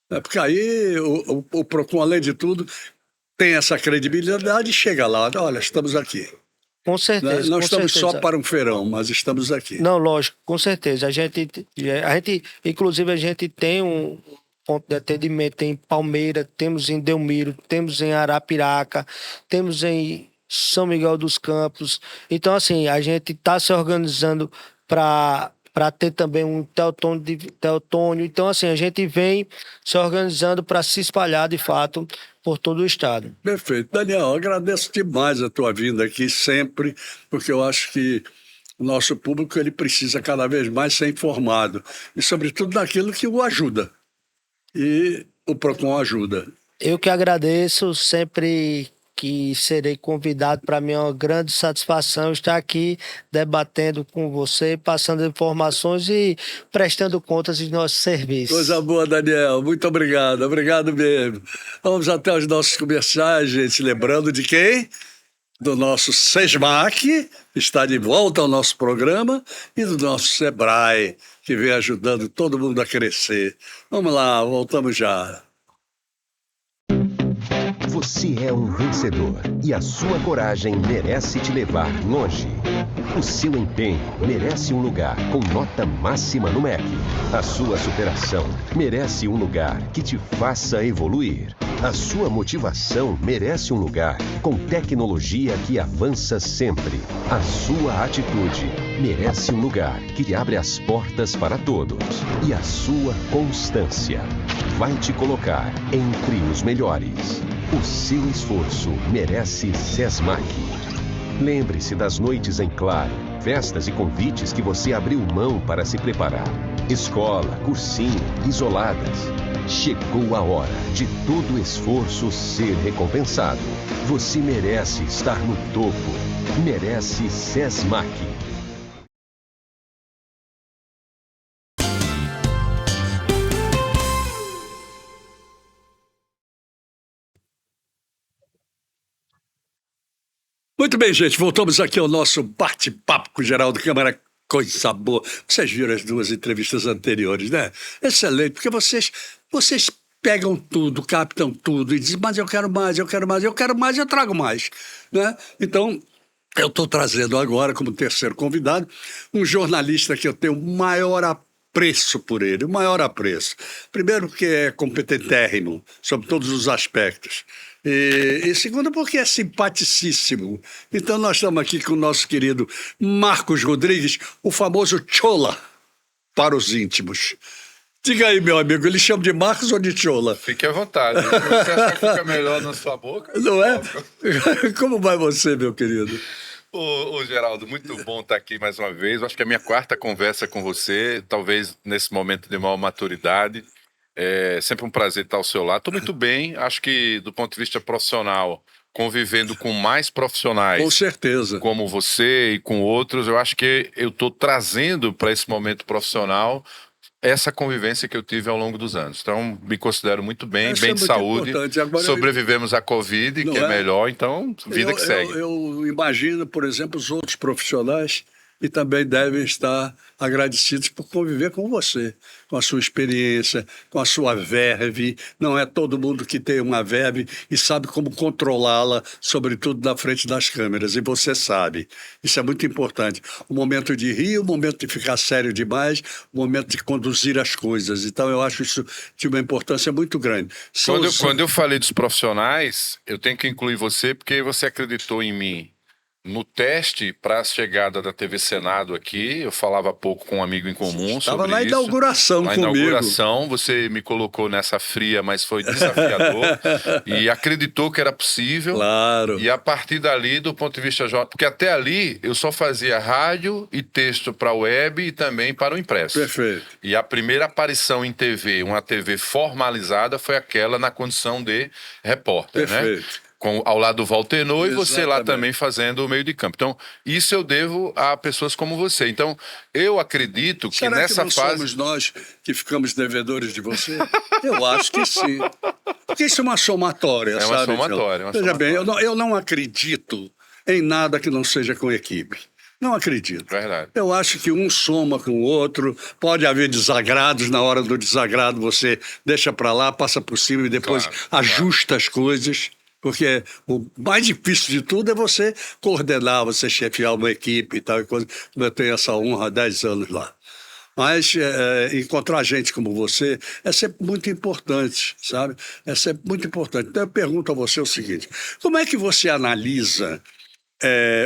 Porque aí o PROCON, além de tudo, tem essa credibilidade e chega lá, olha, estamos aqui. Com certeza. Não com estamos certeza. só para um feirão, mas estamos aqui. Não, lógico, com certeza. A gente, inclusive, a gente tem um ponto de atendimento em Palmeira, temos em Delmiro, temos em Arapiraca, temos em São Miguel dos Campos. Então, assim, a gente está se organizando para ter também um Teotônio. Então, assim, a gente vem se organizando para se espalhar, de fato, por todo o estado. Perfeito. Daniel, agradeço demais a tua vinda aqui sempre, porque eu acho que o nosso público ele precisa cada vez mais ser informado, e sobretudo naquilo que o ajuda. E o PROCON ajuda. Eu que agradeço, sempre que serei convidado, para mim é uma grande satisfação estar aqui debatendo com você, passando informações e prestando contas dos nossos serviços. Coisa boa, Daniel. Muito obrigado. Obrigado mesmo. Vamos até os nossos comerciais, gente. Lembrando de quem? Do nosso SESMAC, que está de volta ao nosso programa, e do nosso SEBRAE, que vem ajudando todo mundo a crescer. Vamos lá, voltamos já. Você é um vencedor e a sua coragem merece te levar longe. O seu empenho merece um lugar com nota máxima no MEC. A sua superação merece um lugar que te faça evoluir. A sua motivação merece um lugar com tecnologia que avança sempre. A sua atitude merece um lugar que te abre as portas para todos. E a sua constância vai te colocar entre os melhores. O seu esforço merece SESMAC. Lembre-se das noites em claro, festas e convites que você abriu mão para se preparar. Escola, cursinho, isoladas. Chegou a hora de todo o esforço ser recompensado. Você merece estar no topo. Merece SESMAC. Muito bem, gente, voltamos aqui ao nosso bate-papo com o Geraldo Câmara. Coisa boa. Vocês viram as duas entrevistas anteriores, né? Excelente, porque vocês pegam tudo, captam tudo e dizem, mas eu quero mais, eu quero mais, eu quero mais, eu trago mais, né? Então, eu estou trazendo agora, como terceiro convidado, um jornalista que eu tenho o maior apreço por ele, o maior apreço. Primeiro porque é competentérrimo sobre todos os aspectos. E segundo porque é simpaticíssimo. Então nós estamos aqui com o nosso querido Marcos Rodrigues, o famoso Chola para os íntimos. Diga aí, meu amigo, ele chama de Marcos ou de Chola? Fique à vontade. Se você achar que fica melhor na sua boca... Não é? Como vai você, meu querido? Ô, Geraldo, muito bom estar aqui mais uma vez. Acho que é a minha quarta conversa com você, talvez nesse momento de maior maturidade. É sempre um prazer estar ao seu lado. Estou muito bem, acho que do ponto de vista profissional, convivendo com mais profissionais. Com certeza. Como você e com outros, eu acho que eu estou trazendo para esse momento profissional essa convivência que eu tive ao longo dos anos. Então, me considero muito bem, bem de saúde. Agora, sobrevivemos à Covid, que é melhor, então, vida que segue. Eu imagino, por exemplo, os outros profissionais e também devem estar agradecidos por conviver com você, com a sua experiência, com a sua verve. Não é todo mundo que tem uma verve e sabe como controlá-la, sobretudo na frente das câmeras, e você sabe. Isso é muito importante. O momento de rir, o momento de ficar sério demais, o momento de conduzir as coisas. Então, eu acho isso de uma importância muito grande. Quando eu falei dos profissionais, eu tenho que incluir você, porque você acreditou em mim. No teste para a chegada da TV Senado aqui, eu falava há pouco com um amigo em comum sobre isso. Estava na inauguração comigo. Na inauguração, você me colocou nessa fria, mas foi desafiador. E acreditou que era possível. Claro. E a partir dali, do ponto de vista... Porque até ali, eu só fazia rádio e texto para a web e também para o impresso. Perfeito. E a primeira aparição em TV, uma TV formalizada, foi aquela na condição de repórter. Perfeito. Né? Ao lado do Valtenor e você lá também fazendo o meio de campo. Então, isso eu devo a pessoas como você. Então, eu acredito que nessa fase... somos nós que ficamos devedores de você? Eu acho que sim. Porque isso é uma somatória, sabe? É uma somatória. Veja bem, eu não acredito em nada que não seja com equipe. Não acredito. Verdade. Eu acho que um soma com o outro, pode haver desagrados, na hora do desagrado você deixa para lá, passa por cima e depois ajusta as coisas. Porque o mais difícil de tudo é você coordenar, você chefiar uma equipe e tal. Eu tenho essa honra há 10 anos lá. Mas encontrar gente como você é sempre muito importante, sabe? É sempre muito importante. Então eu pergunto a você o seguinte, como é que você analisa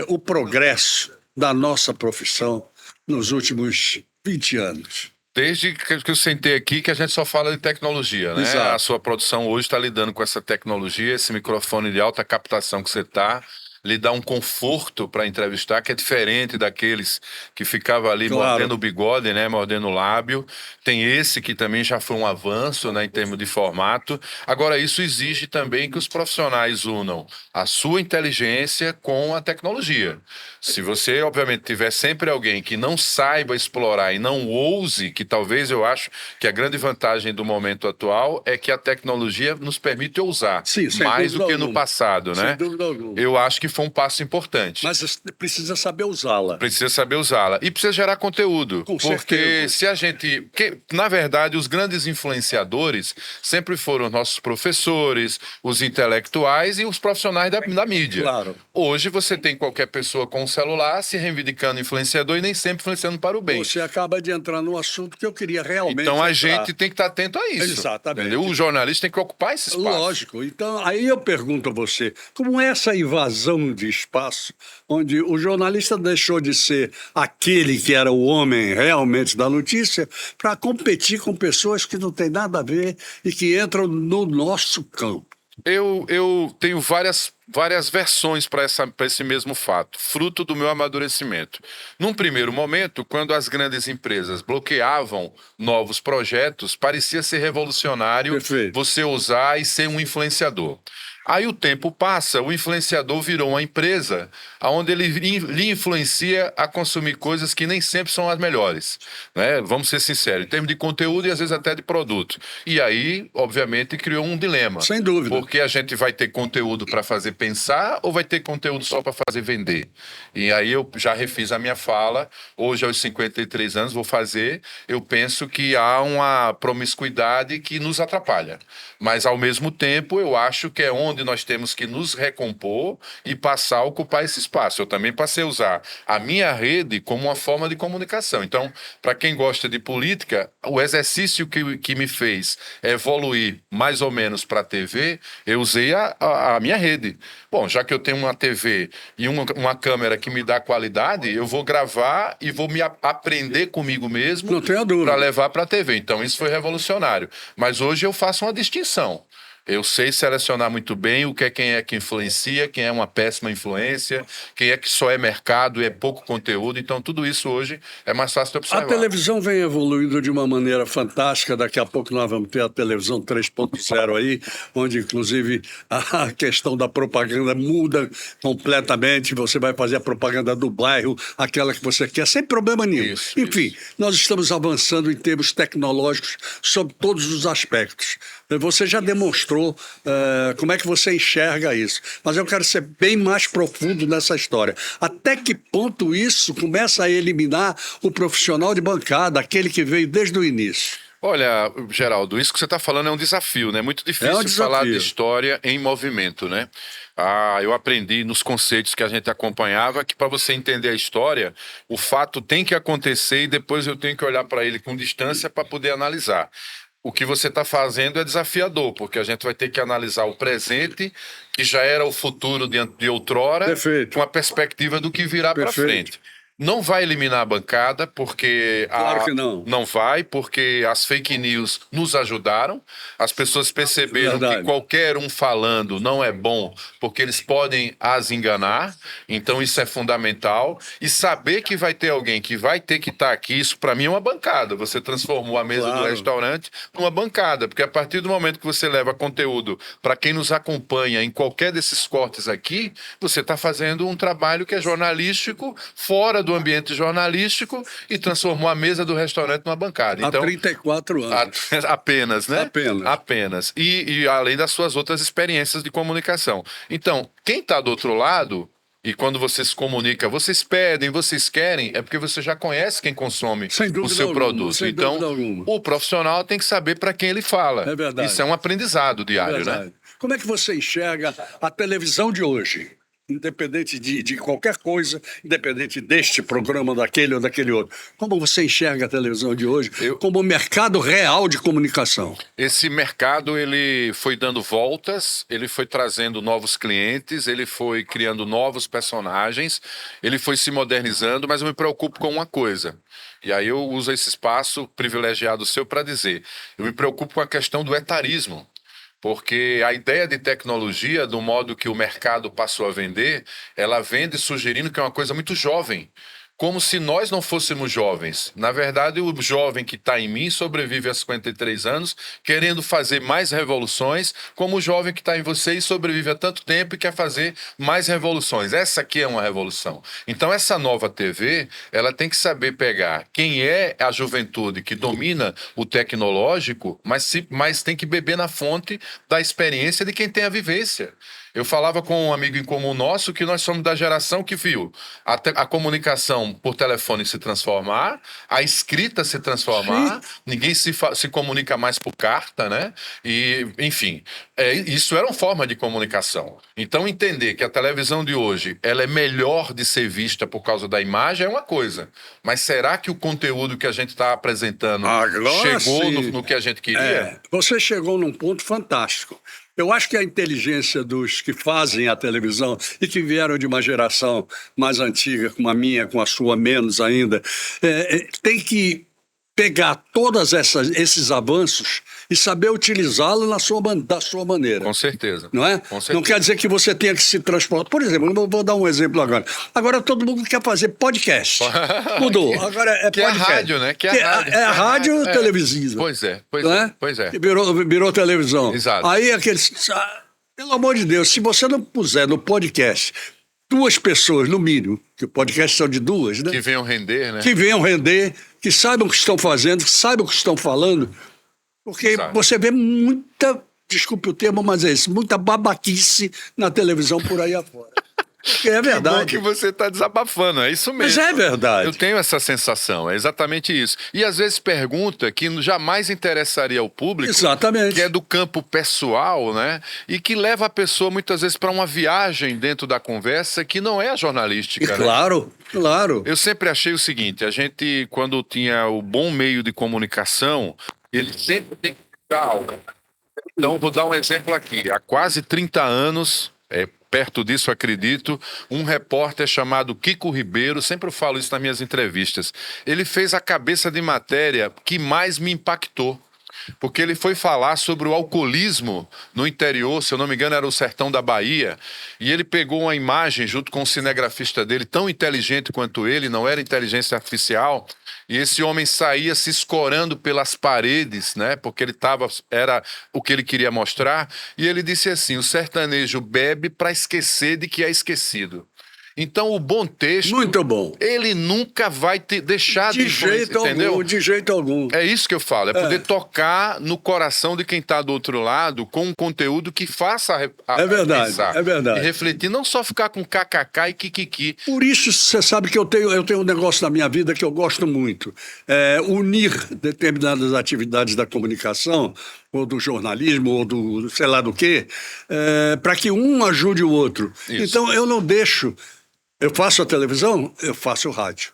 o progresso da nossa profissão nos últimos 20 anos? Desde que eu sentei aqui, que a gente só fala de tecnologia, né? Exato. A sua produção hoje está lidando com essa tecnologia, esse microfone de alta captação que você está, lhe dá um conforto para entrevistar, que é diferente daqueles que ficavam ali mordendo o bigode, né? Mordendo o lábio. Tem esse que também já foi um avanço, né? Em termos de formato. Agora, isso exige também que os profissionais unam a sua inteligência com a tecnologia. Se você, obviamente, tiver sempre alguém que não saiba explorar e não ouse, que talvez eu acho que a grande vantagem do momento atual é que a tecnologia nos permite ousar. Sim, mais do que no passado, né? Sem dúvida alguma. Eu acho que foi um passo importante. Mas precisa saber usá-la. Precisa saber usá-la. E precisa gerar conteúdo. Com porque certeza. se a gente... na verdade, os grandes influenciadores sempre foram os nossos professores, os intelectuais e os profissionais da mídia. Claro. Hoje você tem qualquer pessoa com um celular se reivindicando influenciador e nem sempre influenciando para o bem. Você acaba de entrar num assunto que eu queria realmente Então a entrar. gente tem que estar atento a isso. Exatamente. Entendeu? O jornalista tem que ocupar esse espaço. Lógico. Então, aí eu pergunto a você, como é essa invasão de espaço, onde o jornalista deixou de ser aquele que era o homem realmente da notícia para competir com pessoas que não têm nada a ver e que entram no nosso campo? Eu tenho várias várias versões para esse mesmo fato, fruto do meu amadurecimento. Num primeiro momento, quando as grandes empresas bloqueavam novos projetos, parecia ser revolucionário você usar e ser um influenciador. Aí o tempo passa, o influenciador virou uma empresa onde ele lhe influencia a consumir coisas que nem sempre são as melhores, né? Vamos ser sinceros, em termos de conteúdo e às vezes até de produto. E aí, obviamente, criou um dilema. Sem dúvida. Porque a gente vai ter conteúdo para fazer pensar ou vai ter conteúdo só para fazer vender? E aí eu já refiz a minha fala, hoje aos 53 anos vou fazer, eu penso que há uma promiscuidade que nos atrapalha. Mas ao mesmo tempo eu acho que é onde nós temos que nos recompor e passar a ocupar esse espaço. Eu também passei a usar a minha rede como uma forma de comunicação. Então, para quem gosta de política, o exercício que me fez evoluir mais ou menos para a TV, eu usei a minha rede. Bom, já que eu tenho uma TV e uma câmera que me dá qualidade, eu vou gravar e vou me aprender comigo mesmo para levar para a TV. Então, isso foi revolucionário. Mas hoje eu faço uma distinção. Eu sei selecionar muito bem quem é que influencia, quem é uma péssima influência, quem é que só é mercado e é pouco conteúdo. Então, tudo isso hoje é mais fácil de observar. A televisão vem evoluindo de uma maneira fantástica. Daqui a pouco nós vamos ter a televisão 3.0 aí, onde, inclusive, a questão da propaganda muda completamente. Você vai fazer a propaganda do bairro, aquela que você quer, sem problema nenhum. Enfim, nós estamos avançando em termos tecnológicos sobre todos os aspectos. Você já demonstrou como é que você enxerga isso. Mas eu quero ser bem mais profundo nessa história. Até que ponto isso começa a eliminar o profissional de bancada, aquele que veio desde o início? Olha, Geraldo, isso que você está falando é um desafio, né? É muito difícil falar de história em movimento, né? Eu aprendi nos conceitos que a gente acompanhava que para você entender a história, o fato tem que acontecer e depois eu tenho que olhar para ele com distância para poder analisar. O que você está fazendo é desafiador, porque a gente vai ter que analisar o presente, que já era o futuro de outrora, com a perspectiva do que virá para frente. Não vai eliminar a bancada, porque... Claro que não. Não vai, porque as fake news nos ajudaram. As pessoas perceberam que qualquer um falando não é bom, porque eles podem as enganar. Então isso é fundamental. E saber que vai ter alguém que vai ter que estar aqui, isso para mim é uma bancada. Você transformou a mesa do restaurante numa bancada, porque a partir do momento que você leva conteúdo para quem nos acompanha em qualquer desses cortes aqui, você está fazendo um trabalho que é jornalístico, fora do ambiente jornalístico, e transformou a mesa do restaurante numa bancada. Então, há 34 anos. Apenas, né? Apenas. E além das suas outras experiências de comunicação. Então, quem está do outro lado, e quando você se comunica, vocês pedem, vocês querem, é porque você já conhece quem consome o seu produto. Então, o profissional tem que saber para quem ele fala. É verdade. Isso é um aprendizado diário, né? Como é que você enxerga a televisão de hoje? Independente de qualquer coisa, independente deste programa, daquele ou daquele outro. Como você enxerga a televisão de hoje como mercado real de comunicação? Esse mercado, ele foi dando voltas, ele foi trazendo novos clientes, ele foi criando novos personagens, ele foi se modernizando, mas eu me preocupo com uma coisa. E aí eu uso esse espaço privilegiado seu para dizer, eu me preocupo com a questão do etarismo. Porque a ideia de tecnologia, do modo que o mercado passou a vender, ela vende sugerindo que é uma coisa muito jovem. Como se nós não fôssemos jovens. Na verdade, o jovem que está em mim sobrevive a 53 anos, querendo fazer mais revoluções, como o jovem que está em você e sobrevive há tanto tempo e quer fazer mais revoluções. Essa aqui é uma revolução. Então, essa nova TV, ela tem que saber pegar quem é a juventude que domina o tecnológico, mas tem que beber na fonte da experiência de quem tem a vivência. Eu falava com um amigo em comum nosso que nós somos da geração que viu a comunicação por telefone se transformar, a escrita se transformar, ninguém se comunica mais por carta, né? E, enfim, isso era uma forma de comunicação. Então, entender que a televisão de hoje ela é melhor de ser vista por causa da imagem é uma coisa. Mas será que o conteúdo que a gente está apresentando chegou no que a gente queria? Você chegou num ponto fantástico. Eu acho que a inteligência dos que fazem a televisão e que vieram de uma geração mais antiga, como a minha, com a sua menos ainda, tem que pegar todos esses avanços e saber utilizá-lo da sua maneira. Com certeza. Não é? Com certeza. Não quer dizer que você tenha que se transportar. Por exemplo, eu vou dar um exemplo agora. Agora todo mundo quer fazer podcast. Mudou. Agora é que podcast. É rádio, né? É a rádio televisiva. Pois é. Pois é. Virou televisão. Exato. Aí aqueles... Pelo amor de Deus, se você não puser no podcast 2 pessoas, no mínimo, que o podcast são de 2, né? Que venham render, né? Que venham render, que saibam o que estão fazendo, que saibam o que estão falando. Porque Exato. você vê muita, desculpe o termo, mas é isso, muita babaquice na televisão por aí afora. Porque é verdade. Que bom que você está desabafando, é isso mesmo. Mas é verdade. Eu tenho essa sensação, é exatamente isso. E às vezes pergunta que jamais interessaria ao público. Exatamente. Que é do campo pessoal, né? E que leva a pessoa muitas vezes para uma viagem dentro da conversa que não é a jornalística. Claro, né? Claro. Eu sempre achei o seguinte, a gente, quando tinha o bom meio de comunicação, ele sempre tem que ficar algo. Então, vou dar um exemplo aqui. Há quase 30 anos... Perto disso, acredito, um repórter chamado Kiko Ribeiro, sempre eu falo isso nas minhas entrevistas, ele fez a cabeça de matéria que mais me impactou. Porque ele foi falar sobre o alcoolismo no interior, se eu não me engano era o sertão da Bahia, e ele pegou uma imagem junto com o cinegrafista dele, tão inteligente quanto ele, não era inteligência artificial, e esse homem saía se escorando pelas paredes, né? Porque era o que ele queria mostrar, e ele disse assim, o sertanejo bebe para esquecer de que é esquecido. Então, o bom texto... Muito bom. Ele nunca vai deixar de jeito entendeu? Algum, de jeito algum. É isso que eu falo, é poder tocar no coração de quem está do outro lado com um conteúdo que faça é verdade, pensar, é verdade. E refletir, não só ficar com kkk e kikiki. Por isso, você sabe que eu tenho um negócio na minha vida que eu gosto muito. Unir determinadas atividades da comunicação, ou do jornalismo, ou do sei lá do quê, para que um ajude o outro. Isso. Então, eu não deixo... Eu faço a televisão, eu faço o rádio.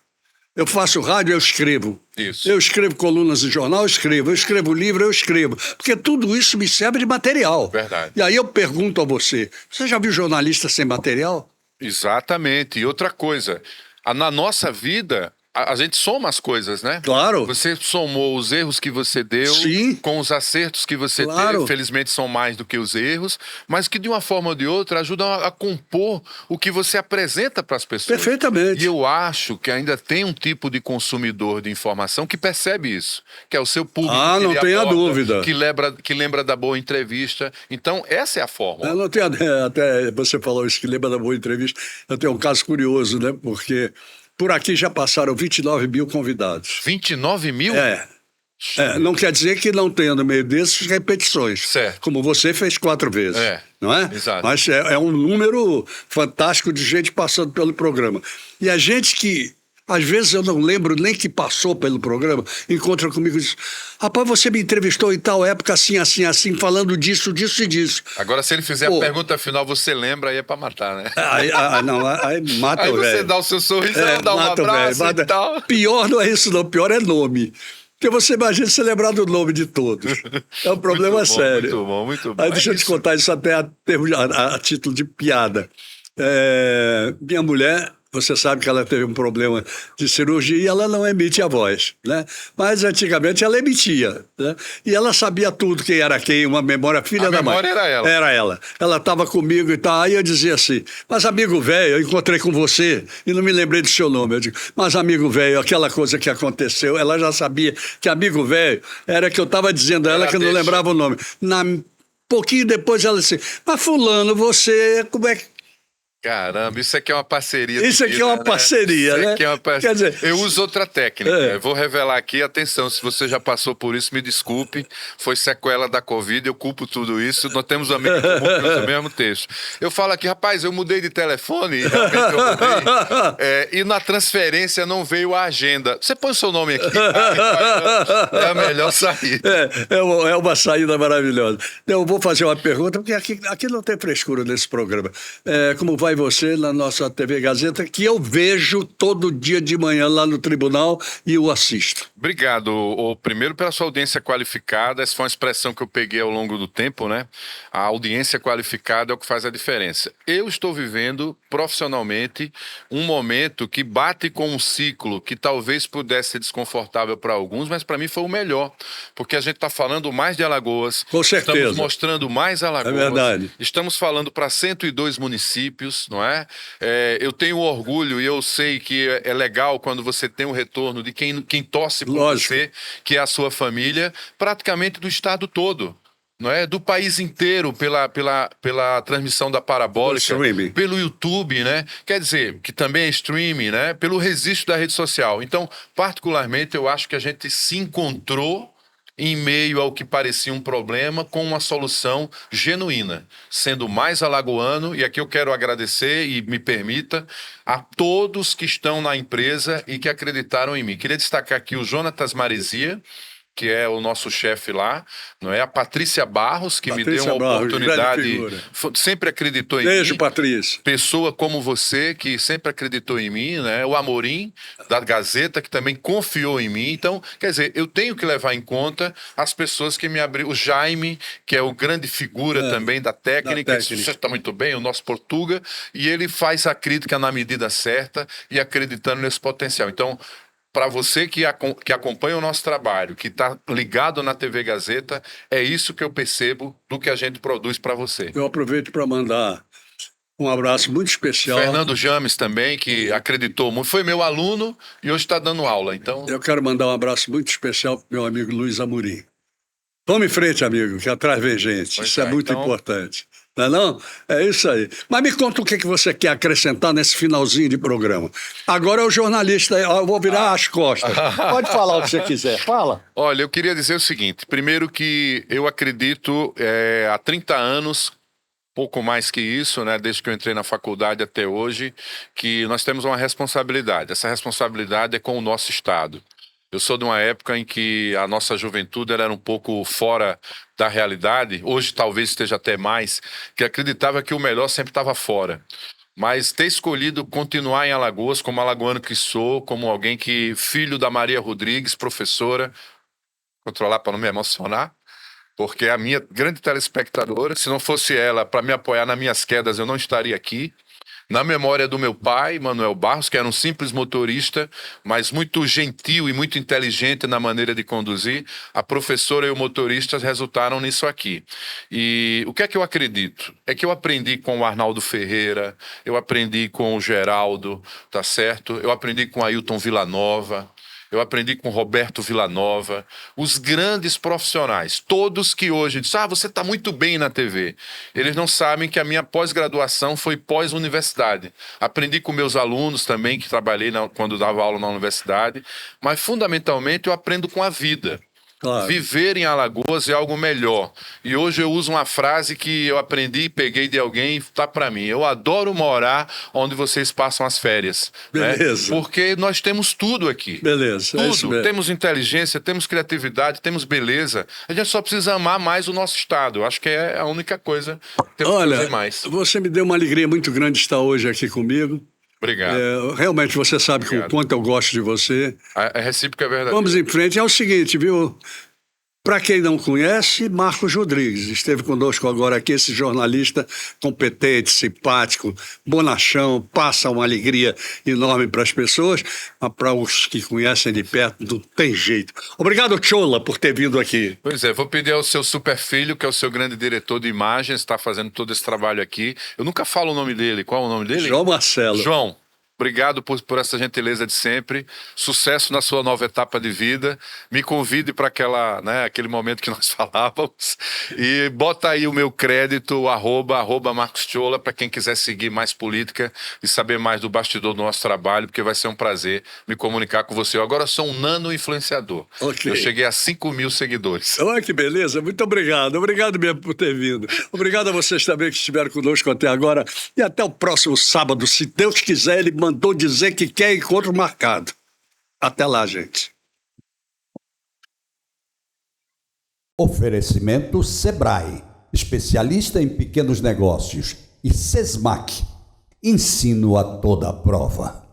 Eu faço rádio, eu escrevo. Isso. Eu escrevo colunas de jornal, eu escrevo livro, eu escrevo. Porque tudo isso me serve de material. Verdade. E aí eu pergunto a você já viu jornalista sem material? Exatamente. E outra coisa, na nossa vida... A gente soma as coisas, né? Claro. Você somou os erros que você deu Sim. com os acertos que você Claro. teve. Felizmente são mais do que os erros, mas que de uma forma ou de outra ajudam a compor o que você apresenta para as pessoas. Perfeitamente. E eu acho que ainda tem um tipo de consumidor de informação que percebe isso, que é o seu público. Ah, não lhe tenha aborda, dúvida. Que lembra da boa entrevista. Então, essa é a fórmula. Eu não tenho, até você falou isso, que lembra da boa entrevista. Eu tenho um caso curioso, né? Porque... Por aqui já passaram 29 mil convidados. 29 mil? Não quer dizer que não tenha no meio desses repetições. Certo. Como você fez 4 vezes. Não é? Exato. Mas é um número fantástico de gente passando pelo programa. E a gente que, às vezes eu não lembro nem que passou pelo programa, encontra comigo e diz, rapaz, você me entrevistou em tal época assim, assim, assim, falando disso, disso e disso. Agora, se ele fizer a pergunta final, você lembra, aí é pra matar, né? Aí mata aí o velho. você dá o seu sorrisão, dá um abraço e tal. Pior não é isso não, pior é nome. Porque você imagina se lembrar do nome de todos. É um problema sério. Muito bom, muito bom. Aí deixa eu te contar isso até a título de piada. Minha mulher... Você sabe que ela teve um problema de cirurgia e ela não emite a voz, né? Mas antigamente ela emitia, né? E ela sabia tudo, quem era quem, uma memória filha da mãe. A memória era ela. Era ela. Ela estava comigo e tal. Aí eu dizia assim, mas amigo velho, eu encontrei com você e não me lembrei do seu nome. Eu digo, mas amigo velho, aquela coisa que aconteceu, ela já sabia que amigo velho era que eu estava dizendo a ela que eu não lembrava o nome. Pouquinho depois ela disse, mas fulano, você, como é que... Caramba, isso aqui é uma parceria. Isso aqui é uma parceria, né? Isso aqui é uma parceria. Quer dizer... Eu uso outra técnica. Eu vou revelar aqui, atenção, se você já passou por isso, me desculpe. Foi sequela da Covid, eu culpo tudo isso. Nós temos um amigo comum que usa o mesmo texto. Eu falo aqui, rapaz, eu mudei de telefone, realmente eu mudei. E na transferência não veio a agenda. Você põe o seu nome aqui. É a melhor saída. É uma saída maravilhosa. Eu vou fazer uma pergunta, porque aqui não tem frescura nesse programa. Como vai vai você na nossa TV Gazeta, que eu vejo todo dia de manhã lá no tribunal e eu assisto. Obrigado. Primeiro pela sua audiência qualificada. Essa foi uma expressão que eu peguei ao longo do tempo, né? A audiência qualificada é o que faz a diferença. Eu estou vivendo profissionalmente um momento que bate com um ciclo que talvez pudesse ser desconfortável para alguns, mas para mim foi o melhor, porque a gente está falando mais de Alagoas. Com certeza. Estamos mostrando mais Alagoas. É verdade. Estamos falando para 102 municípios, não é? Eu tenho orgulho e eu sei que é legal quando você tem o retorno de quem torce por você, que é a sua família, praticamente do estado todo. Não é? Do país inteiro, pela transmissão da parabólica, pelo YouTube, né? Quer dizer, que também é streaming, né? Pelo registro da rede social. Então, particularmente, eu acho que a gente se encontrou em meio ao que parecia um problema, com uma solução genuína, sendo mais alagoano, e aqui eu quero agradecer, e me permita, a todos que estão na empresa e que acreditaram em mim. Queria destacar aqui o Jonatas Maresia, que é o nosso chefe lá, não é? A Patrícia Barros, que me deu uma oportunidade, sempre acreditou em mim. Beijo, Patrícia. Pessoa como você, que sempre acreditou em mim, né? O Amorim, da Gazeta, que também confiou em mim. Então, quer dizer, eu tenho que levar em conta as pessoas que me abriram. O Jaime, que é o grande figura também da técnica. Você está muito bem, o nosso Portuga, e ele faz a crítica na medida certa e acreditando nesse potencial. Então, para você que acompanha o nosso trabalho, que está ligado na TV Gazeta, é isso que eu percebo do que a gente produz para você. Eu aproveito para mandar um abraço muito especial. Fernando James também, que acreditou muito, foi meu aluno e hoje está dando aula. Então, eu quero mandar um abraço muito especial para meu amigo Luiz Amorim. Tome em frente, amigo, que atrás vem gente. Isso é muito importante. Não é não? É isso aí. Mas me conta o que você quer acrescentar nesse finalzinho de programa. Agora é o jornalista, eu vou virar as costas. Pode falar o que você quiser, fala. Olha, eu queria dizer o seguinte, primeiro que eu acredito há 30 anos, pouco mais que isso, né, desde que eu entrei na faculdade até hoje, que nós temos uma responsabilidade. Essa responsabilidade é com o nosso Estado. Eu sou de uma época em que a nossa juventude era um pouco fora da realidade, hoje talvez esteja até mais, que acreditava que o melhor sempre estava fora. Mas ter escolhido continuar em Alagoas, como alagoano que sou, como alguém que, filho da Maria Rodrigues, professora, controlar para não me emocionar, porque é a minha grande telespectadora, se não fosse ela para me apoiar nas minhas quedas, eu não estaria aqui. Na memória do meu pai, Manuel Barros, que era um simples motorista, mas muito gentil e muito inteligente na maneira de conduzir, a professora e o motorista resultaram nisso aqui. E o que é que eu acredito? É que eu aprendi com o Arnaldo Ferreira, eu aprendi com o Geraldo, tá certo? Eu aprendi com Ailton Villanova, eu aprendi com Roberto Villanova, os grandes profissionais, todos que hoje dizem, você está muito bem na TV. Eles não sabem que a minha pós-graduação foi pós-universidade. Aprendi com meus alunos também, que trabalhei quando dava aula na universidade, mas fundamentalmente eu aprendo com a vida. Claro. Viver em Alagoas é algo melhor. E hoje eu uso uma frase que eu aprendi e peguei de alguém e tá para mim. Eu adoro morar onde vocês passam as férias. Beleza. Né? Porque nós temos tudo aqui. Beleza. Tudo. Temos inteligência, temos criatividade, temos beleza. A gente só precisa amar mais o nosso estado. Eu acho que é a única coisa que temos que fazer mais. Você me deu uma alegria muito grande estar hoje aqui comigo. Obrigado. Realmente você sabe o quanto eu gosto de você. A recíproca é verdade. Vamos em frente. É o seguinte, viu? Para quem não conhece, Marcos Rodrigues esteve conosco agora aqui, esse jornalista competente, simpático, bonachão, passa uma alegria enorme para as pessoas, mas para os que conhecem de perto não tem jeito. Obrigado, Chola, por ter vindo aqui. Pois é, vou pedir ao seu super filho, que é o seu grande diretor de imagens, está fazendo todo esse trabalho aqui. Eu nunca falo o nome dele. Qual é o nome dele? João Marcelo. João. Obrigado por essa gentileza de sempre. Sucesso na sua nova etapa de vida. Me convide para aquele momento que nós falávamos. E bota aí o meu crédito, arroba Marcos Chola, para quem quiser seguir mais política e saber mais do bastidor do nosso trabalho, porque vai ser um prazer me comunicar com você. Eu agora sou um nano-influenciador. Okay. Eu cheguei a 5.000 seguidores. Olha que beleza. Muito obrigado. Obrigado mesmo por ter vindo. Obrigado a vocês também que estiveram conosco até agora. E até o próximo sábado, se Deus quiser. Ele mandou dizer que quer encontro marcado. Até lá, gente. Oferecimento Sebrae, especialista em pequenos negócios, e Sesmac, Ensino a toda prova.